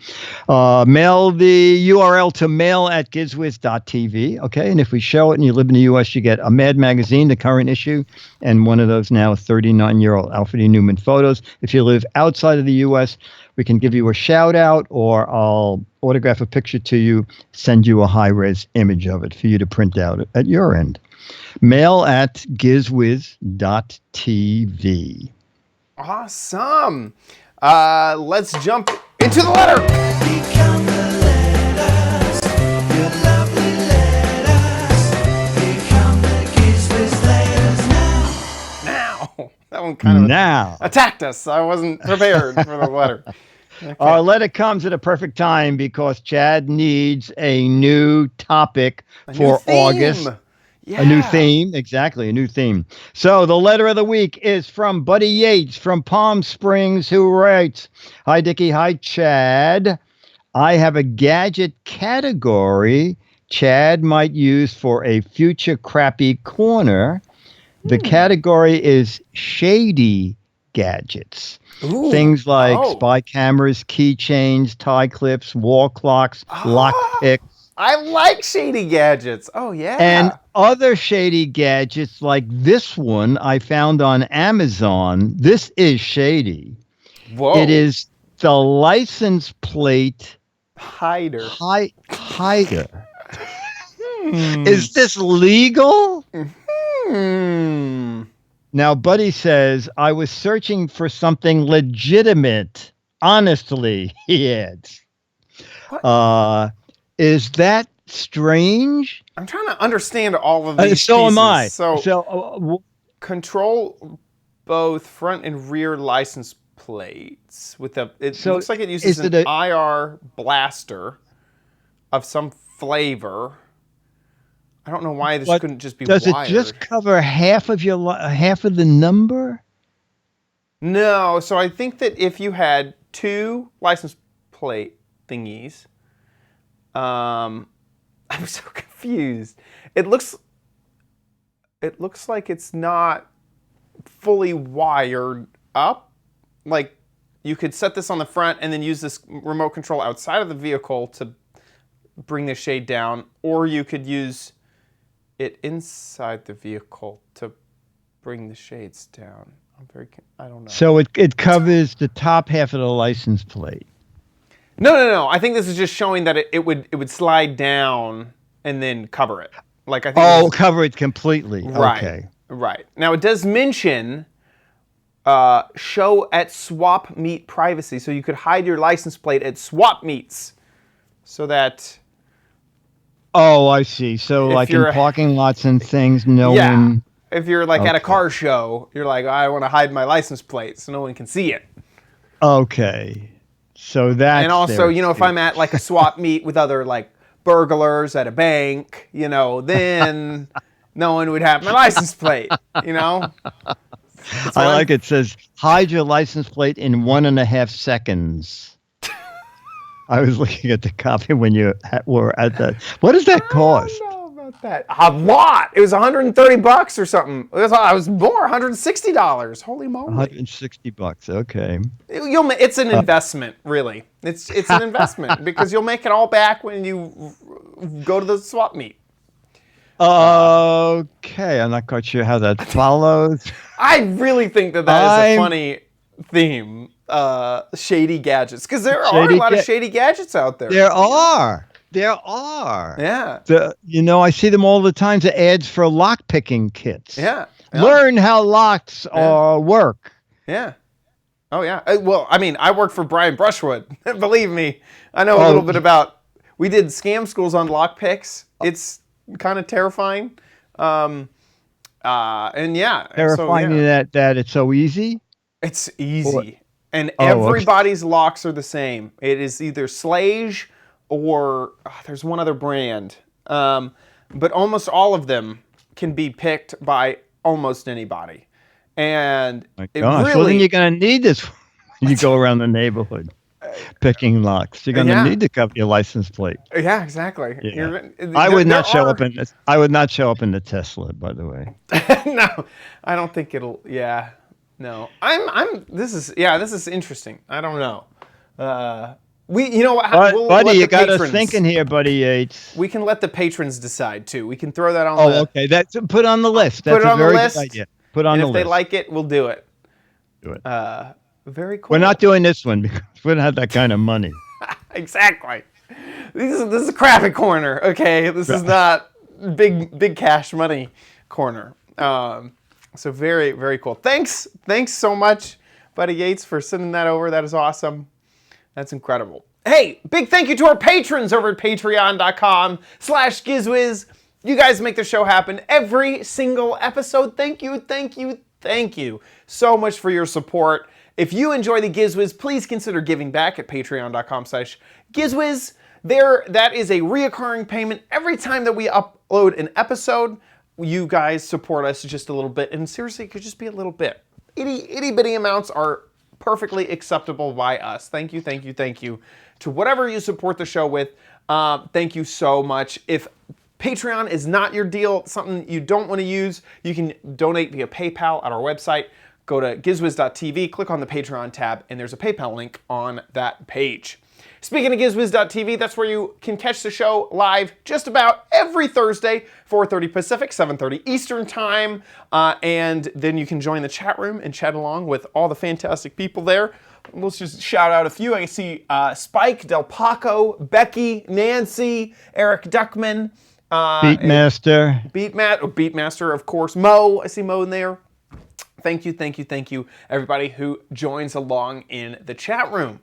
S1: Mail the URL to mail@gizwiz.tv. Okay. And if we show it and you live in the U.S., you get a Mad magazine, the current issue, and one of those now 39-year-old Alfred E. Newman photos. If you live outside of the U.S., we can give you a shout out, or I'll autograph a picture to you, send you a high-res image of it for you to print out at your end. mail@gizwiz.tv.
S2: Awesome. Let's jump into the letter.
S3: Become the letters, your lovely letters. Become the Giz Wiz letters now.
S2: That one kind of attacked us. I wasn't prepared for the letter. Okay.
S1: Our letter comes at a perfect time because Chad needs a new topic for August.
S2: Yeah.
S1: A new theme, exactly, a new theme. So the letter of the week is from Buddy Yates from Palm Springs, who writes, "Hi, Dickie. Hi, Chad. I have a gadget category Chad might use for a future crappy corner. The category is shady gadgets.
S2: Ooh.
S1: Things like
S2: Oh.
S1: spy cameras, keychains, tie clips, wall clocks, lock picks,
S2: I like shady gadgets. Oh, yeah.
S1: and other shady gadgets like this one I found on Amazon. This is shady.
S2: Whoa.
S1: It is the license plate
S2: hider.
S1: Hider. Is this legal? Now, Buddy says, I was searching for something legitimate. Honestly, he adds. Is that strange?
S2: I'm trying to understand all of these
S1: so
S2: pieces.
S1: am I.
S2: So control both front and rear license plates with a. It looks like it uses an IR blaster of some flavor. I don't know why this couldn't just be
S1: Does
S2: wired.
S1: it just cover half of half of the number?
S2: No. So I think that if you had two license plate thingies, I'm so confused. It looks like it's not fully wired up. Like you could set this on the front and then use this remote control outside of the vehicle to bring the shade down, or you could use it inside the vehicle to bring the shades down. I don't know.
S1: So it covers the top half of the license plate.
S2: No. I think this is just showing that it would slide down and then cover it. Like I think.
S1: Cover it completely.
S2: Right.
S1: Okay.
S2: Right. Now it does mention show at swap meet privacy, so you could hide your license plate at swap meets, so that.
S1: Oh, I see. So like in parking lots and things, no one.
S2: If you're like at a car show, you're like, I want to hide my license plate so no one can see it.
S1: Okay. So that's.
S2: And also, if I'm at like a swap meet with other like burglars at a bank, then no one would have my license plate, I
S1: like it says, hide your license plate in 1.5 seconds. I was looking at the copy when you were at that. What does that cost?
S2: I don't know about that. A lot. It was $130 or something. I was more, $160. Holy moly.
S1: $160. Okay.
S2: It's an investment, really. It's an investment because you'll make it all back when you go to the swap meet.
S1: Okay, I'm not quite sure how that follows.
S2: I really think that is a funny theme. Shady gadgets, because there are a lot of shady gadgets out there.
S1: There are.
S2: Yeah.
S1: I see them all the time. The ads for lock picking kits.
S2: Yeah.
S1: Learn how locks work.
S2: Yeah. Oh yeah. Well, I mean, I work for Brian Brushwood. Believe me, I know a little bit about. We did scam schools on lock picks. It's kind of terrifying. And yeah.
S1: Terrifying that it's so easy.
S2: It's easy. And everybody's locks are the same. It is either Slage or there's one other brand. But almost all of them can be picked by almost anybody. And
S1: well, then you're going to need this when you go around the neighborhood picking locks. You're going to need to cover your license plate.
S2: Yeah, exactly.
S1: Yeah. I would not show up in this. I would not show up in the Tesla, by the way.
S2: No, I don't think it'll. Yeah. No, this is interesting. I don't know.
S1: Buddy, you got us thinking here, Buddy Yates.
S2: We can let the patrons decide too. We can throw that on.
S1: Okay. That's put on the list. That's
S2: put it on
S1: a very
S2: the list.
S1: good idea. Put on the list.
S2: If they like it, we'll do it.
S1: Do it.
S2: Very cool.
S1: We're not doing this one because we don't have that kind of money.
S2: Exactly. This is a crappy corner. Okay, this is not big cash money corner. So very, very cool. Thanks so much, Buddy Yates, for sending that over. That is awesome. That's incredible. Hey, big thank you to our patrons over at patreon.com/Giz Wiz. You guys make the show happen every single episode. Thank you so much for your support. If you enjoy the Giz Wiz, please consider giving back at patreon.com/GizWiz. That is a reoccurring payment every time that we upload an episode. You guys support us just a little bit, and seriously, it could just be a little bit. Itty bitty amounts are perfectly acceptable by us. Thank you, thank you, thank you to whatever you support the show with. Thank you so much. If Patreon is not your deal, something you don't want to use, you can donate via PayPal at our website. Go to gizwiz.tv, click on the Patreon tab, and there's a PayPal link on that page. Speaking of gizwiz.tv, that's where you can catch the show live just about every Thursday, 4:30 Pacific, 7:30 Eastern Time. And then you can join the chat room and chat along with all the fantastic people there. Let's just shout out a few. I see Spike, Del Paco, Becky, Nancy, Eric Duckman.
S1: Beatmaster.
S2: Beatmaster, of course. Mo, I see Mo in there. Thank you, thank you, thank you, everybody who joins along in the chat room.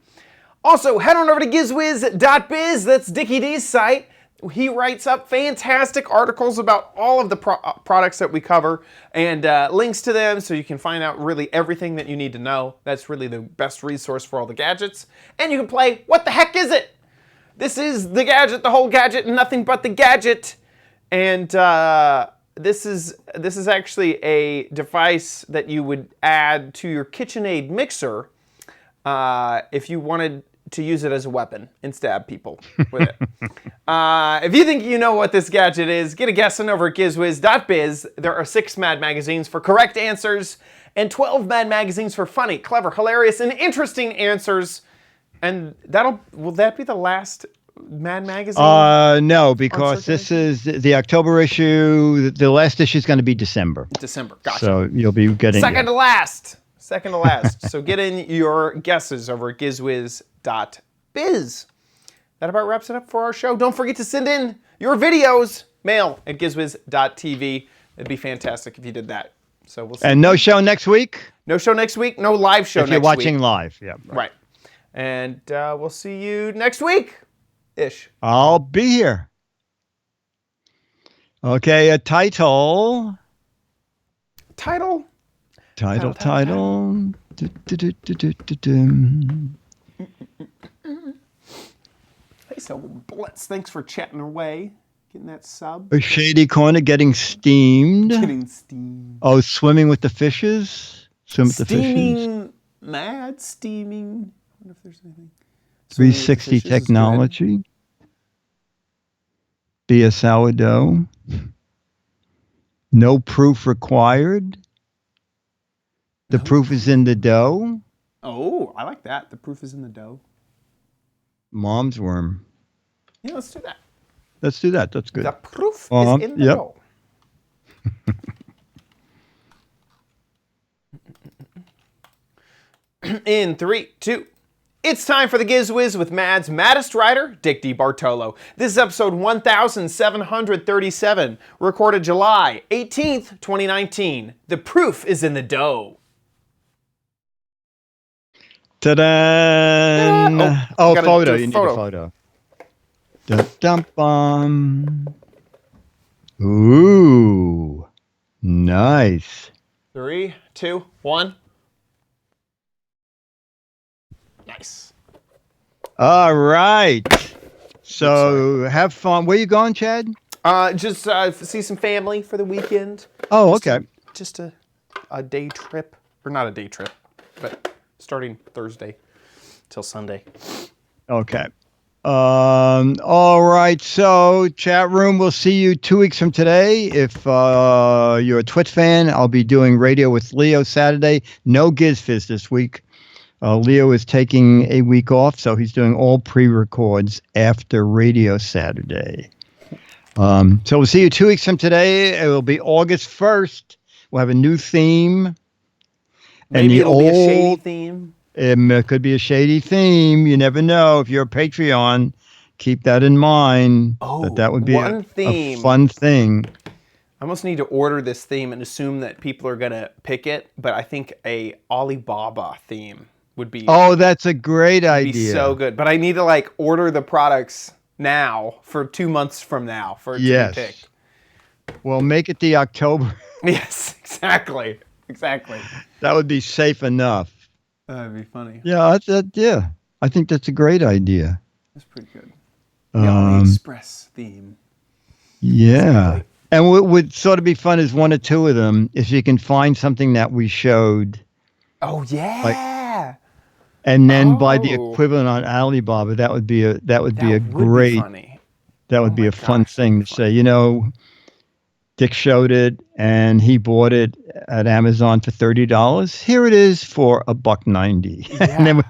S2: Also, head on over to gizwiz.biz. That's Dickie D's site. He writes up fantastic articles about all of the products that we cover and links to them so you can find out really everything that you need to know. That's really the best resource for all the gadgets. And you can play What the Heck Is It? This is the gadget, the whole gadget, and nothing but the gadget. And this is actually a device that you would add to your KitchenAid mixer if you wanted to use it as a weapon and stab people with it. If you think you know what this gadget is, get a guess on over at gizwiz.biz. There are 6 Mad magazines for correct answers and 12 Mad magazines for funny, clever, hilarious, and interesting answers. And will that be the last Mad magazine?
S1: No, because this is the October issue. The last issue is going to be December.
S2: December, gotcha.
S1: So you'll be getting
S2: second to last. So get in your guesses over at gizwiz.biz. That about wraps it up for our show. Don't forget to send in your videos, mail at gizwiz.tv. It'd be fantastic if you did that. So we'll see.
S1: And no show next week?
S2: No show next week. No live show next week.
S1: If you're watching live. Yeah.
S2: Right. And we'll see you next week-ish.
S1: I'll be here. Okay, a title.
S2: Title.
S1: Hey,
S2: so Blitz, thanks for chatting away, getting that sub.
S1: A shady corner getting steamed.
S2: Getting steamed.
S1: Oh, swimming with the fishes. Swim with the fishes.
S2: Mad steaming. I wonder if there's anything.
S1: 360 technology. Be a sourdough. No proof required. The proof is in the dough.
S2: Oh, I like that. The proof is in the dough.
S1: Mom's worm.
S2: Yeah, let's do that.
S1: Let's do that. That's good.
S2: The proof is in the dough. In 3, 2. It's time for the Giz Wiz with Mad's maddest writer, Dick D. Bartolo. This is episode 1737, recorded July 18th, 2019. The proof is in the dough.
S1: Ta-da! Oh, photo. You need a photo. Dum-dum-bum. Ooh. Nice.
S2: 3, 2, 1. Nice.
S1: All right. So have fun. Where you going, Chad?
S2: Just see some family for the weekend.
S1: Oh, okay.
S2: Just a day trip. Or not a day trip, but starting Thursday till Sunday.
S1: Okay. All right. So chat room, we'll see you 2 weeks from today. If you're a Twit fan, I'll be doing radio with Leo Saturday. No Giz Fizz this week. Leo is taking a week off, so he's doing all pre-records after radio Saturday. So we'll see you 2 weeks from today. It will be August 1st. We'll have a new theme.
S2: Maybe it'll be a shady theme.
S1: It could be a shady theme. You never know. If you're a Patreon, keep that in mind. That would be a fun thing.
S2: I almost need to order this theme and assume that people are going to pick it, but I think a Alibaba theme would be...
S1: Oh, that's a great idea.
S2: Be so good. But I need to order the products now for 2 months from now for it to be picked.
S1: Well, make it the October.
S2: Yes, exactly. Exactly.
S1: That would be safe enough.
S2: That'd be funny.
S1: Yeah, I think that's a great idea.
S2: That's pretty good. The AliExpress theme.
S1: Yeah. And what would sort of be fun is one or two of them, if you can find something that we showed.
S2: Oh yeah.
S1: And then buy the equivalent on Alibaba. That would be a great.
S2: Funny.
S1: That would be a fun thing to say. You know, Dick showed it, and he bought it at Amazon for $30. Here it is for $1.90.
S2: Yeah.
S1: And then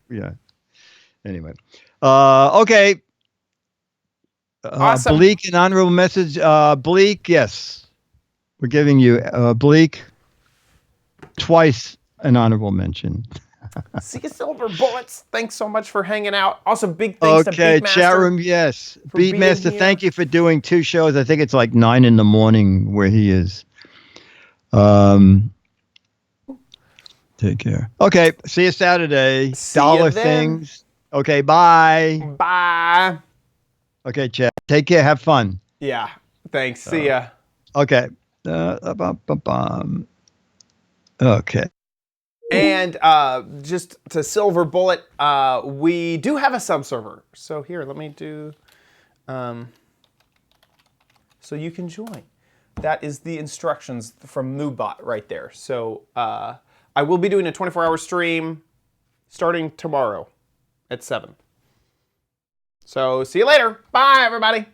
S1: yeah. Anyway, okay.
S2: Awesome.
S1: Bleak, an honorable message. Bleak, yes, we're giving you Bleak twice an honorable mention.
S2: See you, Silver Bullets. Thanks so much for hanging out. Also, big thanks to
S1: Okay,
S2: Beatmaster.
S1: chat room, yes.
S2: for being
S1: Beatmaster,
S2: here.
S1: thank you for doing 2 shows. I think it's like 9 in the morning where he is. Take care. Okay, see you Saturday.
S2: See ya
S1: Dollar
S2: then.
S1: things. Okay, bye.
S2: Bye.
S1: Okay, chat. Take care. Have fun.
S2: Yeah. Thanks. See ya.
S1: Okay. Okay.
S2: And just to Silver Bullet, we do have a sub-server. So here, let me do, so you can join. That is the instructions from MooBot right there. So I will be doing a 24-hour stream starting tomorrow at 7. So see you later. Bye, everybody.